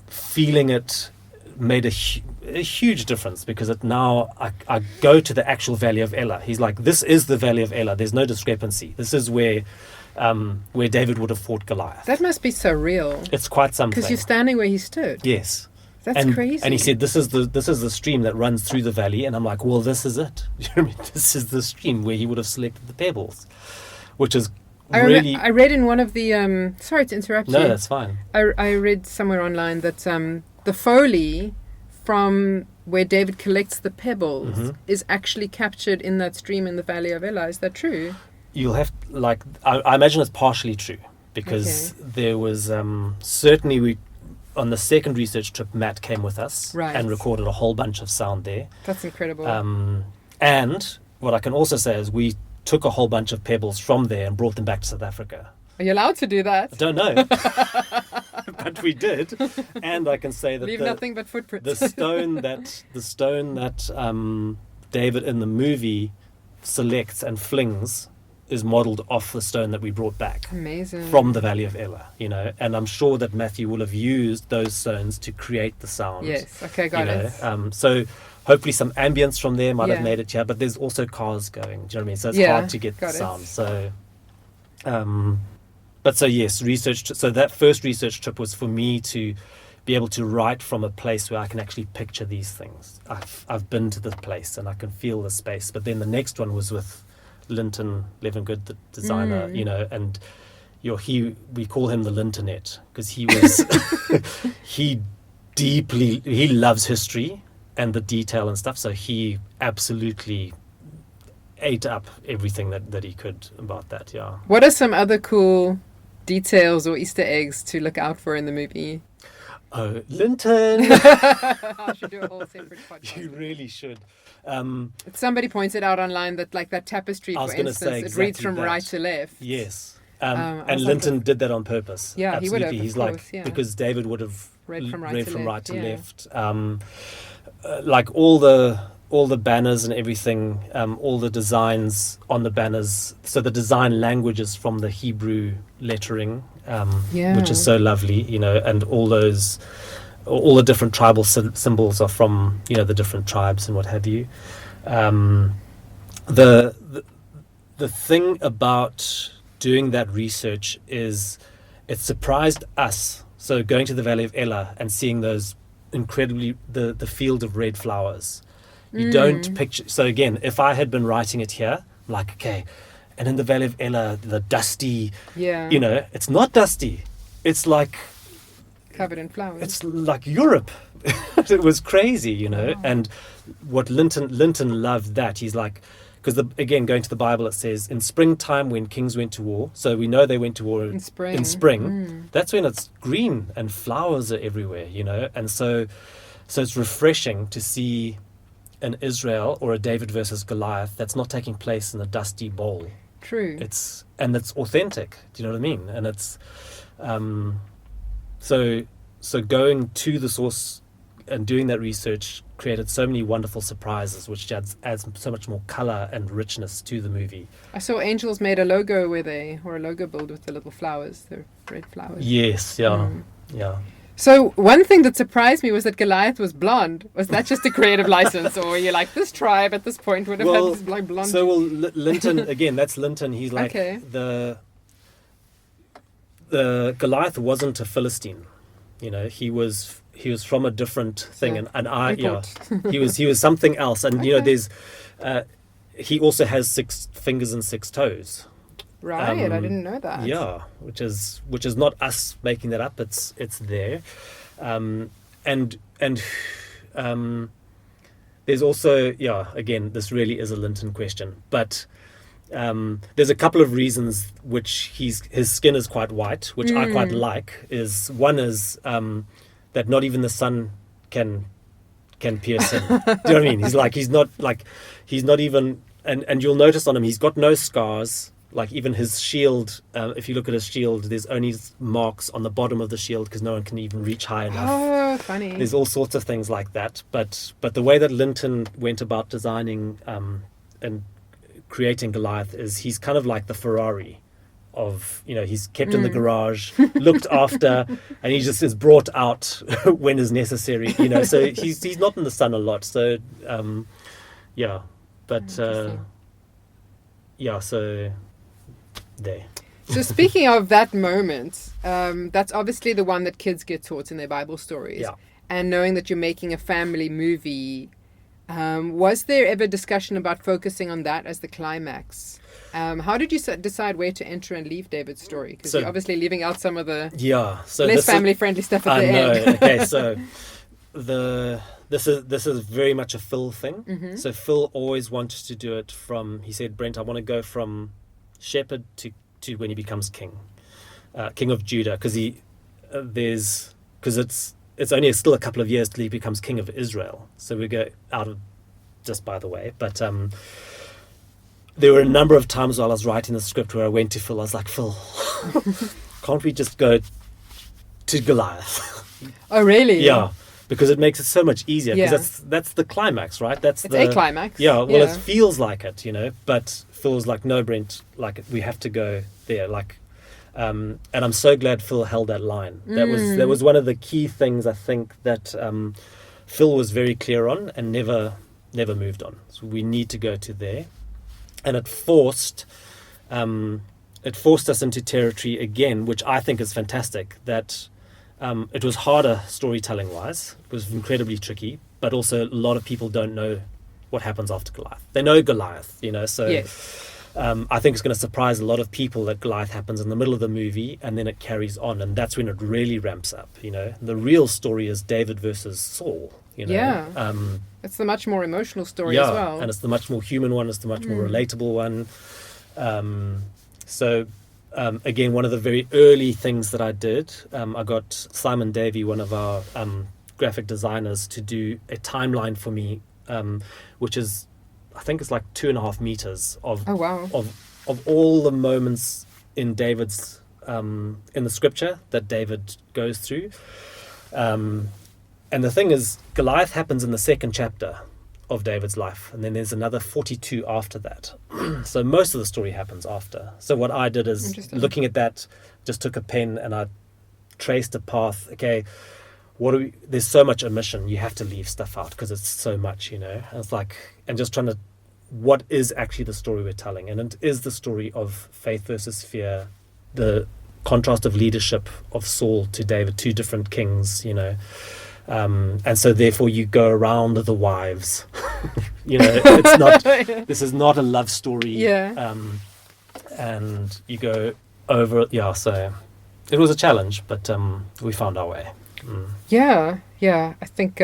feeling it, made a huge difference, because now I go to the actual Valley of Elah. He's like, this is the Valley of Elah. There's no discrepancy. This is where David would have fought Goliath. That must be so real. It's quite something. Because you're standing where he stood. Yes. That's crazy. And he said, this is the stream that runs through the valley. And I'm like, well, this is it. You know what I mean? This is the stream where he would have selected the pebbles, which is really... I read in one of the... sorry to interrupt you. No, that's fine. I read somewhere online that the foley from where David collects the pebbles is actually captured in that stream in the Valley of Elah. Is that true? You'll have... I imagine it's partially true, because there was... certainly on the second research trip, Matt came with us and recorded a whole bunch of sound there. That's incredible. And what I can also say is we took a whole bunch of pebbles from there and brought them back to South Africa. Are you allowed to do that? I don't know. But we did. And I can say that leave nothing but footprints. the stone that David in the movie selects and flings is modelled off the stone that we brought back. Amazing. From the Valley of Elah, and I'm sure that Matthew will have used those stones to create the sound. Yes, okay, got it. So hopefully some ambience from there might have made it here, but there's also cars going, do you know what I mean? So it's hard to get the sound. So, yes, research. So that first research trip was for me to be able to write from a place where I can actually picture these things. I've been to the place and I can feel the space, but then the next one was with Linton Levengood, the designer, and we call him the Lintonet, because he was he loves history and the detail and stuff, so he absolutely ate up everything that he could about that. What are some other cool details or Easter eggs to look out for in the movie? Oh, Linton! I should do a whole separate podcast. You really should. Somebody pointed out online that, like that tapestry, for instance, it reads from right to left. Yes. And Linton did that on purpose. Yeah, absolutely. He would have. Because David would have read from right to left. Like all the banners and everything, all the designs on the banners. So the design language is from the Hebrew lettering, which is so lovely, and all those all the different tribal symbols are from, the different tribes and what have you. The thing about doing that research is it surprised us. So going to the Valley of Elah and seeing those incredibly, the field of red flowers. You don't picture. So again, if I had been writing it here, I'm like, okay, and in the Valley of Elah, the dusty, it's not dusty. It's like covered in flowers. It's like Europe. It was crazy, Wow. And what Linton loved that. He's like, because again, going to the Bible, it says in springtime when kings went to war. So we know they went to war in spring. That's when it's green and flowers are everywhere, And so it's refreshing to see an Israel or a David versus Goliath that's not taking place in a dusty bowl. True. It's authentic. Do you know what I mean? And it's so going to the source and doing that research created so many wonderful surprises, which adds so much more color and richness to the movie. I saw Angels made a logo or a logo build with the little flowers, the red flowers. Yes, yeah, yeah. So one thing that surprised me was that Goliath was blonde. Was that just a creative license, or were you like, this tribe at this point would have had this blonde? So Linton again. That's Linton. He's like the Goliath wasn't a Philistine. He was from a different thing, he was something else. And there's he also has 6 fingers and 6 toes. Right, I didn't know that. Yeah, which is not us making that up. It's there, and there's also again, this really is a Linton question, but there's a couple of reasons which his skin is quite white, which I quite like. One is that not even the sun can pierce him. Do you know what I mean? He's not even, and you'll notice on him he's got no scars. Like even his shield, if you look at his shield, there's only marks on the bottom of the shield because no one can even reach high enough. Oh, funny. There's all sorts of things like that. But the way that Linton went about designing and creating Goliath is he's kind of like the Ferrari of, he's kept in the garage, looked after, and he just is brought out when is necessary. So he's not in the sun a lot. So so there. So speaking of that moment, that's obviously the one that kids get taught in their Bible stories. Yeah. And knowing that you're making a family movie, was there ever discussion about focusing on that as the climax? How did you decide where to enter and leave David's story? Because you're obviously leaving out some of the less family-friendly stuff at the end. Okay, so this is very much a Phil thing. Mm-hmm. So Phil always wanted to do it he said, Brent, I want to go from shepherd to when he becomes king of Judah, because it's only still a couple of years till he becomes king of Israel. So we go out of, just by the way, but there were a number of times while I was writing the script where I went to Phil. I was like, Phil, can't we just go to Goliath? Oh, really? Yeah. Because it makes it so much easier. Because that's the climax, right? It's a climax. Yeah, well, it feels like it, But Phil was like, no, Brent, like we have to go there. Like, and I'm so glad Phil held that line. That was one of the key things I think that Phil was very clear on and never moved on. So we need to go to there, and it forced us into territory again, which I think is fantastic. That. It was harder storytelling-wise. It was incredibly tricky, but also a lot of people don't know what happens after Goliath. They know Goliath, so yes. I think it's going to surprise a lot of people that Goliath happens in the middle of the movie and then it carries on, and that's when it really ramps up, The real story is David versus Saul, Yeah. It's the much more emotional story as well. And it's the much more human one. It's the much more relatable one. Again, one of the very early things that I did, I got Simon Davey, one of our graphic designers, to do a timeline for me, which is, I think it's like 2.5 meters of all the moments in David's in the scripture that David goes through. And the thing is, Goliath happens in the 2nd chapter of David's life, and then there's another 42 after that. So most of the story happens after. So what I did is, looking at that, just took a pen and I traced a path. Okay, there's so much omission, you have to leave stuff out because it's so much, and it's like, and just trying to, what is actually the story we're telling? And it is the story of faith versus fear, the contrast of leadership of Saul to David, two different kings, and so therefore you go around the wives. It's not, this is not a love story. And you go over it. So it was a challenge, but we found our way. Yeah. I think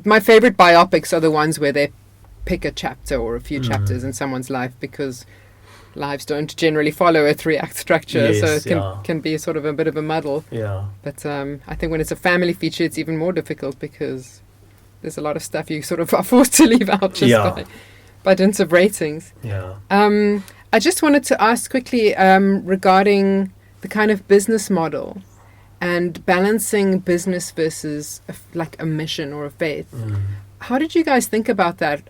my favorite biopics are the ones where they pick a chapter or a few chapters in someone's life, because lives don't generally follow a 3-act structure, so it can be sort of a bit of a muddle. But I think when it's a family feature, it's even more difficult, because there's a lot of stuff you sort of are forced to leave out just by dint of ratings. I just wanted to ask quickly regarding the kind of business model and balancing business versus a mission or a faith. How did you guys think about that?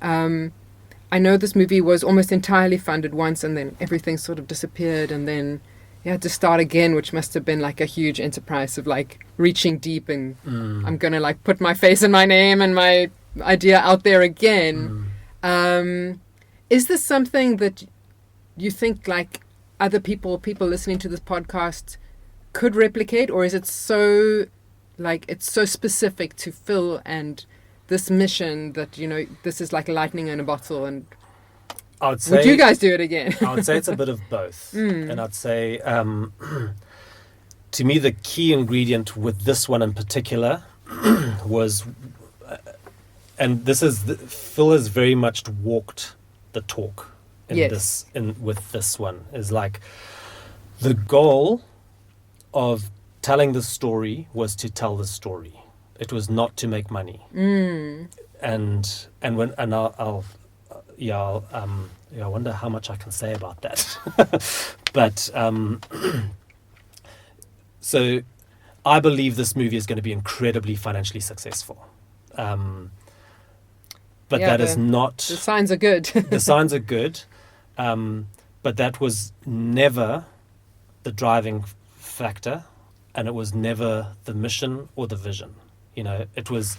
I know this movie was almost entirely funded once, and then everything sort of disappeared, and then you had to start again, which must have been like a huge enterprise of like reaching deep and I'm going to like put my face and my name and my idea out there again. Is this something that you think like other people listening to this podcast could replicate, or is it so like it's so specific to Phil and this mission that this is like lightning in a bottle? And I would say, would you guys do it again? I would say it's a bit of both. And I'd say to me the key ingredient with this one in particular was, and this is Phil has very much walked the talk with this one, is like the goal of telling the story was to tell the story. It was not to make money. And I wonder how much I can say about that. But so I believe this movie is going to be incredibly financially successful. But that is not... The signs are good. The signs are good. But that was never the driving factor, and it was never the mission or the vision. It was,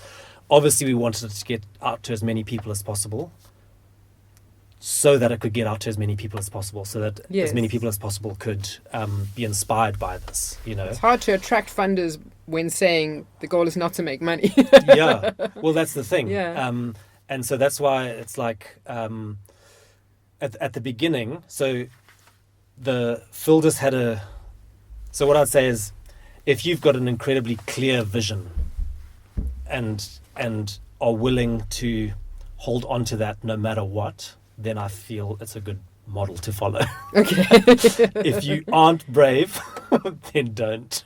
obviously we wanted it to get out to as many people as possible, so that it could get out to as many people as possible, so that as many people as possible could be inspired by this. It's hard to attract funders when saying the goal is not to make money. Well, that's the thing. And so that's why it's like at the beginning. So Phil just had so what I'd say is, if you've got an incredibly clear vision and are willing to hold on to that no matter what, then I feel it's a good model to follow. Okay. If you aren't brave, then don't.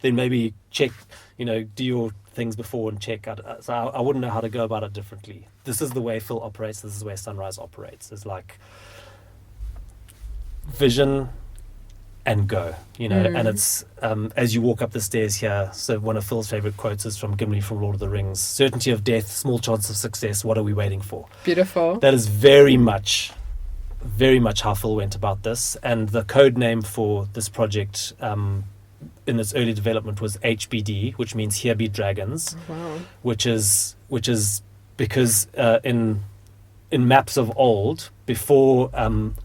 Then maybe check, do your things before and check out. So I wouldn't know how to go about it differently. This is the way Phil operates. This is the way Sunrise operates. It's like vision and go, and it's as you walk up the stairs here. So one of Phil's favorite quotes is from Gimli from Lord of the Rings: "Certainty of death, small chance of success. What are we waiting for?" Beautiful. That is very much how Phil went about this. And the code name for this project in its early development was HBD, which means Here Be Dragons. Wow. Which is because in maps of old, before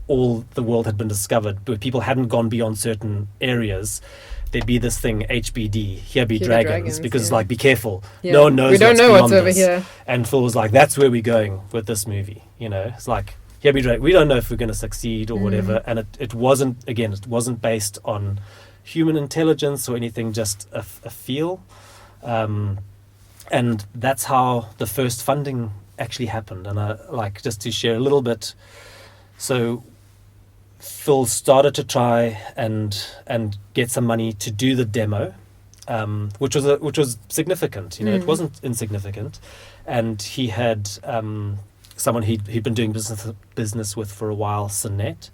all the world had been discovered, but people hadn't gone beyond certain areas, there'd be this thing, HBD, Here Be Dragons, because it's like, be careful. No one knows. We don't know what's over here. And Phil was like, that's where we're going with this movie. It's like, Here Be Dragons. We don't know if we're going to succeed or whatever. And it wasn't based on human intelligence or anything, just a feel. And that's how the first funding actually happened. And I like just to share a little bit. So Phil started to try and get some money to do the demo, which was significant. It wasn't insignificant. And he had someone he'd been doing business with for a while, Sinette,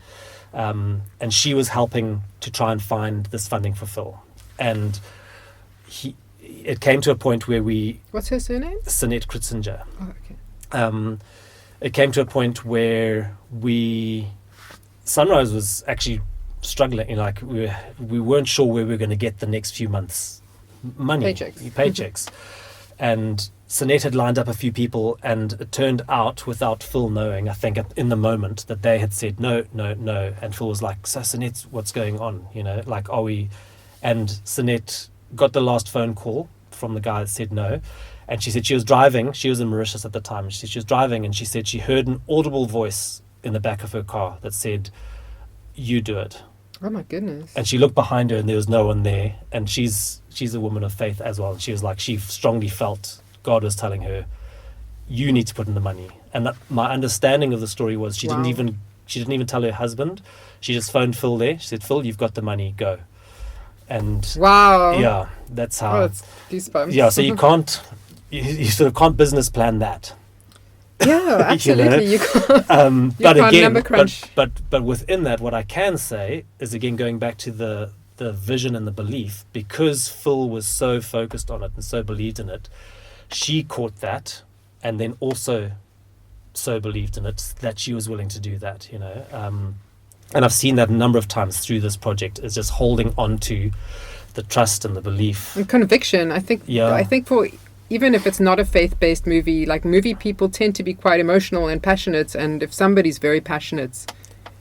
and she was helping to try and find this funding for Phil. And it came to a point where What's her surname? Sinette Kritzinger. Oh, okay. It came to a point where Sunrise was actually struggling. We weren't sure where we were going to get the next few months money, paychecks. And Sinead had lined up a few people, and it turned out, without Phil knowing, I think in the moment, that they had said no. And Phil was like, so Sinead, what's going on? Like, are we... And Sinead got the last phone call from the guy that said no. And she said she was driving. She was in Mauritius at the time. She was driving, and she said she heard an audible voice in the back of her car that said, "You do it." Oh my goodness. And she looked behind her, and there was no one there. And she's a woman of faith as well. And she was like, she strongly felt God was telling her, "You need to put in the money." And my understanding of the story was she didn't even tell her husband. She just phoned Phil there. She said, "Phil, you've got the money. Go." And wow. Yeah, that's how. Oh, it's goosebumps. Yeah, so you can't. You sort of can't business plan that. Yeah, absolutely. You can't. But again, number crunch. but within that, what I can say is, again, going back to the vision and the belief, because Phil was so focused on it and so believed in it, she caught that, and then also so believed in it that she was willing to do that. And I've seen that a number of times through this project, is just holding on to the trust and the belief and conviction. I think. Yeah. I think for. Even if it's not a faith-based movie, like movie people tend to be quite emotional and passionate, and if somebody's very passionate,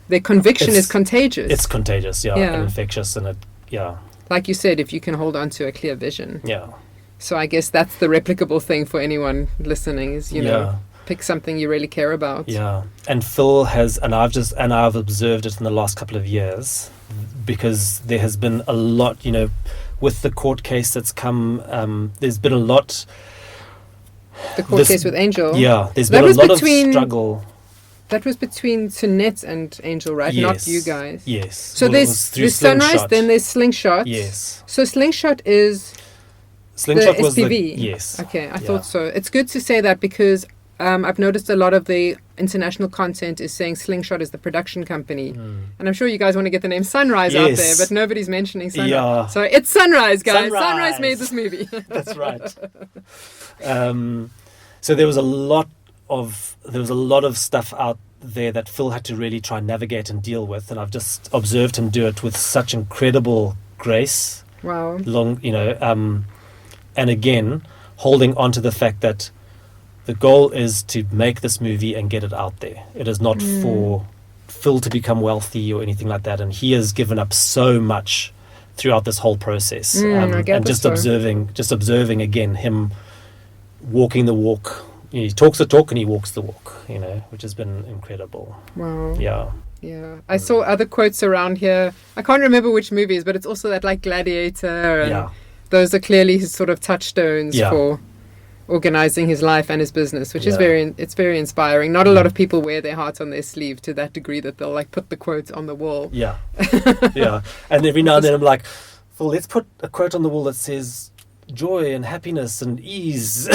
their conviction is contagious. It's contagious, and infectious, and like you said, if you can hold on to a clear vision. Yeah. So I guess that's the replicable thing for anyone listening is, pick something you really care about. Yeah. And Phil has, and I've observed it in the last couple of years, because there has been a lot, with the court case that's come, there's been a lot. The court case with Angel. Yeah, there's been a lot of struggle. That was between Sunette and Angel, right? Yes. Not you guys. Yes. So there's Sunrise, then there's Slingshot. Yes. So Slingshot was SPV. Yes. Okay, I thought so. It's good to say that because I've noticed a lot of the international content is saying Slingshot is the production company. And I'm sure you guys want to get the name Sunrise out there, but nobody's mentioning Sunrise. Yeah. So it's Sunrise, guys. Sunrise made this movie. That's right. So there was a lot of stuff out there that Phil had to really try and navigate and deal with, and I've just observed him do it with such incredible grace. Wow. And again, holding on to the fact that the goal is to make this movie and get it out there. It is not for Phil to become wealthy or anything like that. And he has given up so much throughout this whole process. And just observing again him walking the walk. He talks the talk and he walks the walk, which has been incredible. Wow. Yeah. Yeah. I saw other quotes around here. I can't remember which movies, but it's also that like Gladiator. And those are clearly his sort of touchstones for organizing his life and his business, which is very inspiring. Not a lot of people wear their heart on their sleeve to that degree that they'll like put the quotes on the wall. Yeah. Yeah. And every now and then I'm like, well, let's put a quote on the wall that says joy and happiness and ease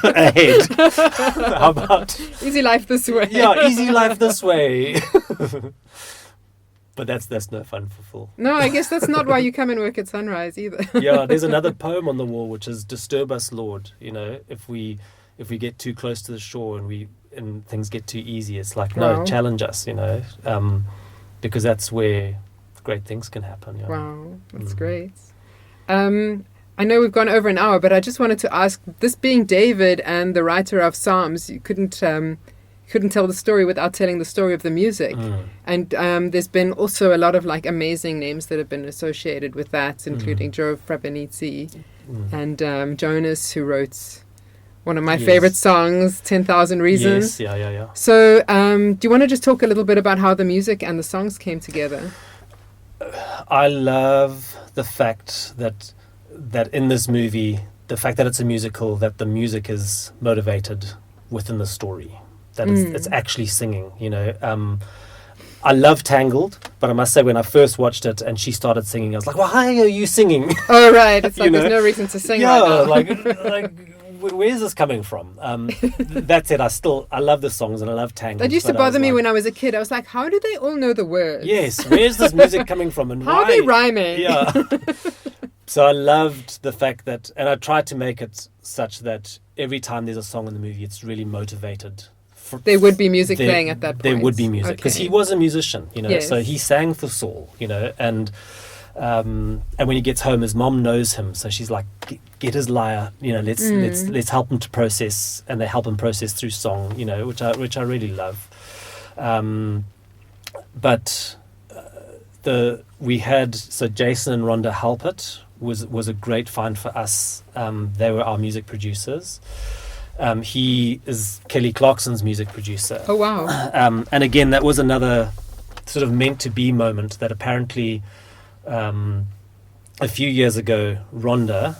ahead. How about easy life this way? Yeah, easy life this way. But that's no fun for Phil. No, I guess that's not why you come and work at Sunrise either. Yeah, there's another poem on the wall which is "Disturb us, Lord." If we get too close to the shore and things get too easy, it's like no, challenge us, because that's where great things can happen. Yeah. Wow, that's great. I know we've gone over an hour, but I just wanted to ask: this being David and the writer of Psalms, you couldn't tell the story without telling the story of the music. And there's been also a lot of like amazing names that have been associated with that, including Joe Frabenizi and Jonas, who wrote one of my favorite songs, 10,000 Reasons. Yes, yeah. So do you want to just talk a little bit about how the music and the songs came together? I love the fact that in this movie, the fact that it's a musical, that the music is motivated within the story. That it's actually singing, I love Tangled, but I must say when I first watched it and she started singing, I was like, why are you singing? Oh, right. It's like there's no reason to sing right now. like where's this coming from? That said, I love the songs and I love Tangled. That used to bother me when I was a kid. I was like, how do they all know the words? Yes, where's this music coming from and how why? Are they rhyming? Yeah. So I loved the fact that, and I tried to make it such that every time there's a song in the movie, it's really motivated. There would be music playing at that point. There would be music because he was a musician, Yes. so he sang for Saul, and And when he gets home, his mom knows him, so she's like, "Get his lyre, let's help him to process," and they help him process through song, which I really love. But we had Jason and Rhonda Halpert was a great find for us. They were our music producers. He is Kelly Clarkson's music producer. Oh wow! And again, that was another sort of meant to be moment that apparently a few years ago Rhonda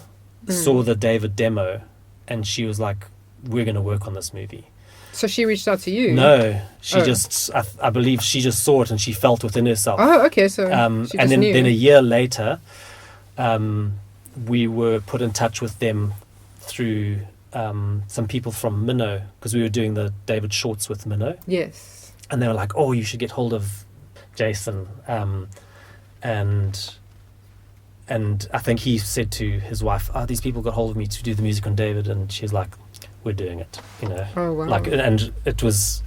saw the David demo and she was like, "We're going to work on this movie." So she reached out to you? No, she just I believe she just saw it and she felt within herself. Oh, okay. So she and just knew. then a year later, we were put in touch with them through some people from Minnow, because we were doing the David shorts with Minnow. Yes. And they were like, "Oh, you should get hold of Jason." And I think he said to his wife, "These people got hold of me to do the music on David," and she's like, "We're doing it," Oh wow! and it was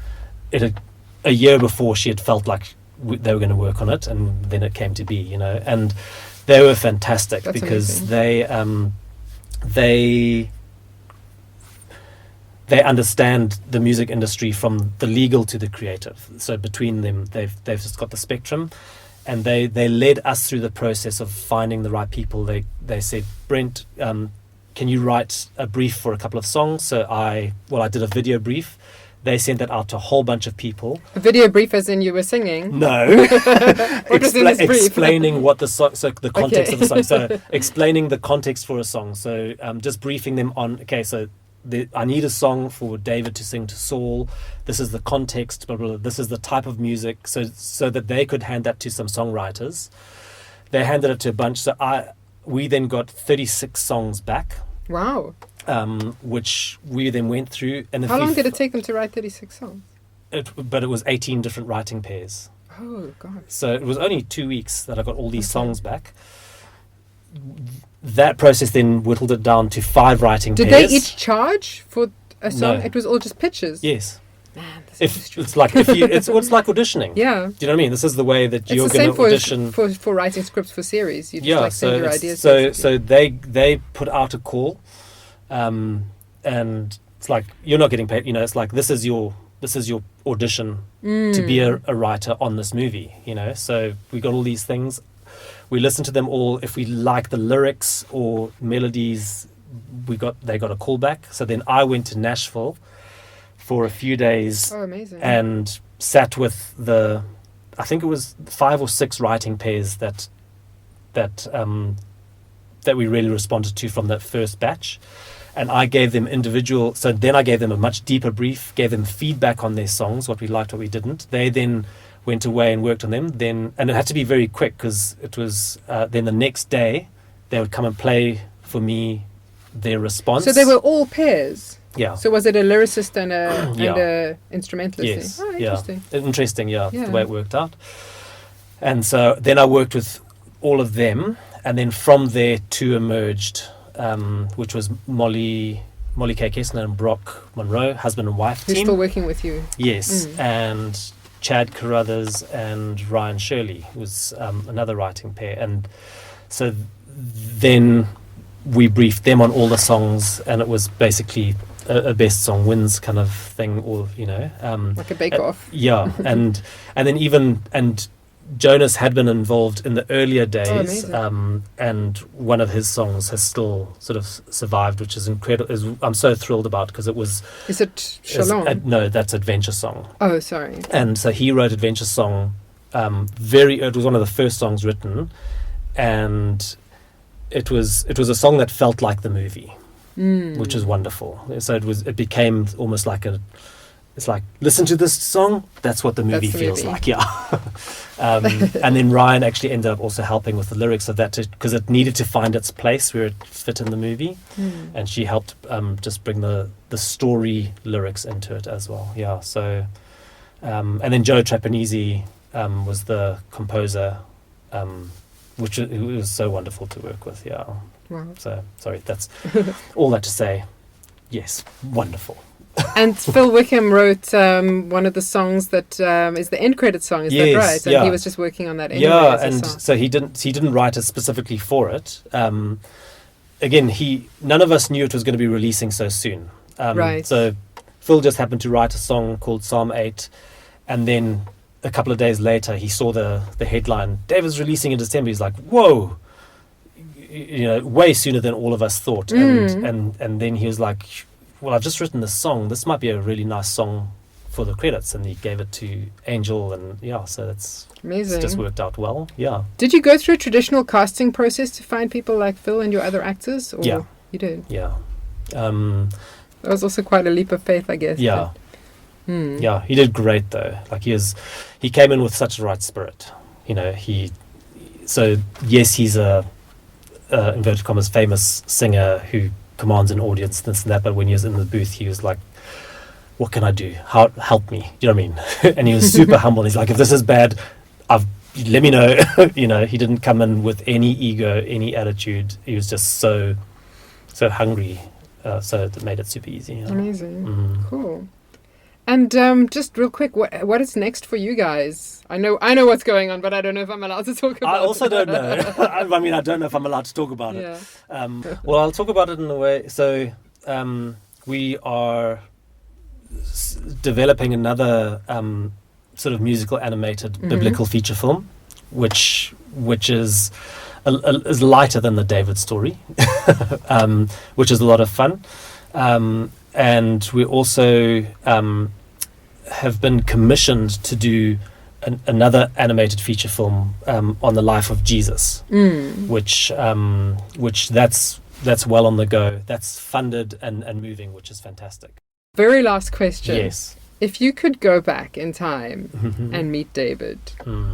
a year before she had felt like they were going to work on it, and then it came to be, and they were fantastic. That's because amazing. they understand the music industry from the legal to the creative. So between them, they've just got the spectrum, and they led us through the process of finding the right people. They said, "Brent, can you write a brief for a couple of songs?" So I did a video brief. They sent that out to a whole bunch of people. A video brief as in you were singing? No. What was in this brief? Explaining what the song, so the context Okay. of the song. So explaining the context for a song. So just briefing them on, okay, so I need a song for David to sing to Saul. This is the context, blah, blah, blah. This is the type of music, so that they could hand that to some songwriters. They handed it to a bunch. So we then got 36 songs back. Wow. Which we then went through. And How long did it take them to write 36 songs? But it was 18 different writing pairs. Oh, God. So it was only 2 weeks that I got all these songs back. That process then whittled it down to 5 writing Did pairs. they each charge for a song? No. It was all just pitches? Yes. Man, this It's is like it's like auditioning. Yeah. Do you know what I mean? This is the way that It's you're the going same to audition. for writing scripts for series. You just Yeah. send your ideas. So basically. they put out a call, and it's like, you're not getting paid. It's like, this is your audition to be a writer on this movie. So we got all these things. We listened to them all. If we like the lyrics or melodies, they got a call back. So then I went to Nashville for a few days. Oh, amazing. And sat with I think it was 5 or 6 writing pairs that we really responded to from that first batch. And I gave them so then I gave them a much deeper brief, gave them feedback on their songs, what we liked, what we didn't. They then went away and worked on them. And it had to be very quick, because it was then the next day they would come and play for me their response. So they were all pairs? Yeah. So was it a lyricist and Yeah. and a instrumentalist? Yes. Oh, interesting. Yeah. Interesting, yeah, Yeah. the way it worked out. And so then I worked with all of them, and then from there 2 emerged, which was Molly K. Kessler and Brock Monroe, husband and wife Who's team. still working with you? Yes, and Chad Carruthers and Ryan Shirley was another writing pair. And so then we briefed them on all the songs, and it was basically a best song wins kind of thing, or Like a bake-off? yeah. and then Jonas had been involved in the earlier days, and one of his songs has still sort of survived, which is incredible. I'm so thrilled about, because it was. Is it Shalom? No, that's Adventure Song. Oh, sorry. And so he wrote Adventure Song. It was one of the first songs written, and it was a song that felt like the movie, which is wonderful. So it became almost like it's like, listen to this song, that's what the movie feels like, yeah. And then Ryan actually ended up also helping with the lyrics of that, because it needed to find its place where it fit in the movie. And she helped just bring the story lyrics into it as well, yeah. So, and then Joe Trapanese was the composer, which it was so wonderful to work with, yeah. Wow. So, sorry, that's all that to say, yes, wonderful. And Phil Wickham wrote one of the songs that is the end credit song. Is that right? And he was just working on that anyway. Yeah, and so he didn't write it specifically for it. Again, none of us knew it was going to be releasing so soon. Right. So Phil just happened to write a song called Psalm 8, and then a couple of days later he saw the headline, David's releasing in December. He's like, whoa, way sooner than all of us thought. And then he was like, well, I've just written this song. This might be a really nice song for the credits. And he gave it to Angel, and so that's amazing. It's just worked out well. Yeah. Did you go through a traditional casting process to find people like Phil and your other actors? Or Yeah. You did? Yeah. That was also quite a leap of faith, I guess. Yeah. Yeah, he did great though. Like he came in with such a right spirit. So yes, he's a inverted commas famous singer who commands an audience, this and that, but when he was in the booth he was like, what can I do? Help me. Do you know what I mean? And he was super humble. He's like, if this is bad, let me know. He didn't come in with any ego, any attitude. He was just so hungry. So it made it super easy. Amazing. Cool. And just real quick, what is next for you guys? I know what's going on, but I don't know if I'm allowed to talk about it. I also don't know. I mean, I don't know if I'm allowed to talk about it. Well, I'll talk about it in a way. So we are developing another sort of musical animated biblical feature film, which is is lighter than the David story, which is a lot of fun. And we also have been commissioned to do another animated feature film on the life of Jesus, which that's well on the go. That's funded and moving, which is fantastic. Very last question. Yes. If you could go back in time and meet David,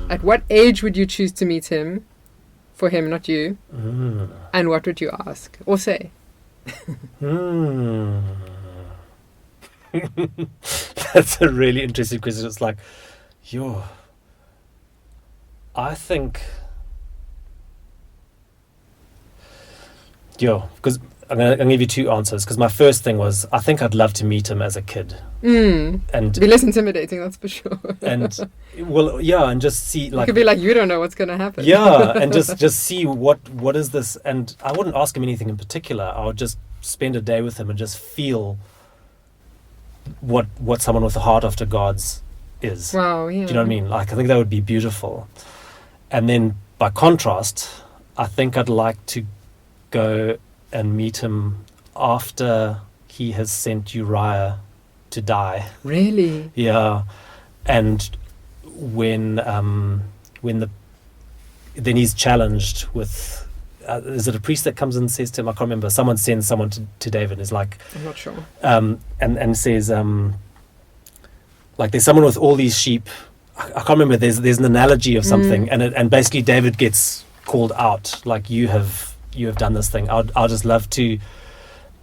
at what age would you choose to meet him? For him, not you. And what would you ask or say? That's a really interesting question. It's like, I think, because I'm gonna give you two answers. Because my first thing was, I think I'd love to meet him as a kid, and be less intimidating, that's for sure. And and just see, like, it could be like, you don't know what's gonna happen. And just see what is this. And I wouldn't ask him anything in particular. I would just spend a day with him and just feel what someone with a heart after God's is. Wow, yeah. Do you know what I mean? Like, I think that would be beautiful. And then by contrast, I think I'd like to go and meet him after he has sent Uriah to die. Really? Yeah. And when then he's challenged with is it a priest that comes and says to him, I can't remember, someone sends someone to David and is like, I'm not sure, and says like, there's someone with all these sheep. I can't remember, there's an analogy of something, and basically David gets called out, like, you have done this thing. I'd just love to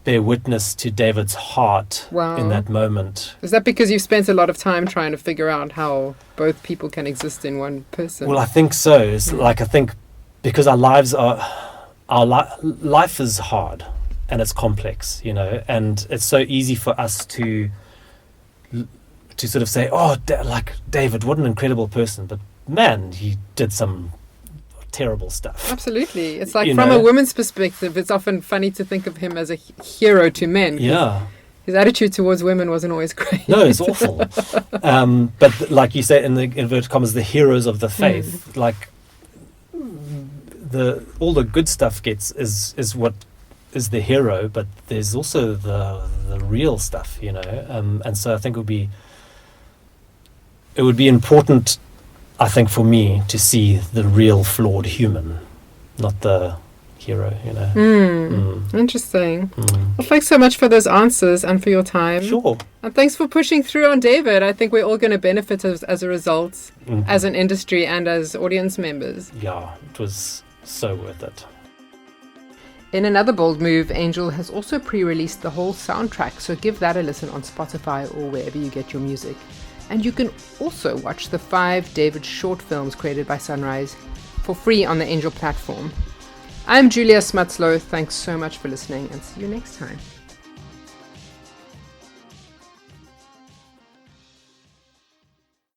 bear witness to David's heart in that moment. Is that because you've spent a lot of time trying to figure out how both people can exist in one person? Well, I think so. It's like, I think because life is hard and it's complex, and it's so easy for us to sort of say, like, David, what an incredible person, but man, he did some terrible stuff. Absolutely. It's like, from a woman's perspective, it's often funny to think of him as a hero to men. Yeah. His attitude towards women wasn't always great. No, it's awful. But like you say, in the inverted commas, the heroes of the faith, like, all the good stuff is what is the hero, but there's also the real stuff, and so I think it would be important, I think, for me to see the real flawed human, not the hero, Interesting. Well, thanks so much for those answers and for your time. Sure. And thanks for pushing through on David. I think we're all going to benefit as a result, as an industry and as audience members. Yeah, it was so worth it. In another bold move, Angel has also pre-released the whole soundtrack, so give that a listen on Spotify or wherever you get your music. And you can also watch the 5 David short films created by Sunrise for free on the Angel platform. I'm Julia Smuts Louw. Thanks so much for listening, and see you next time.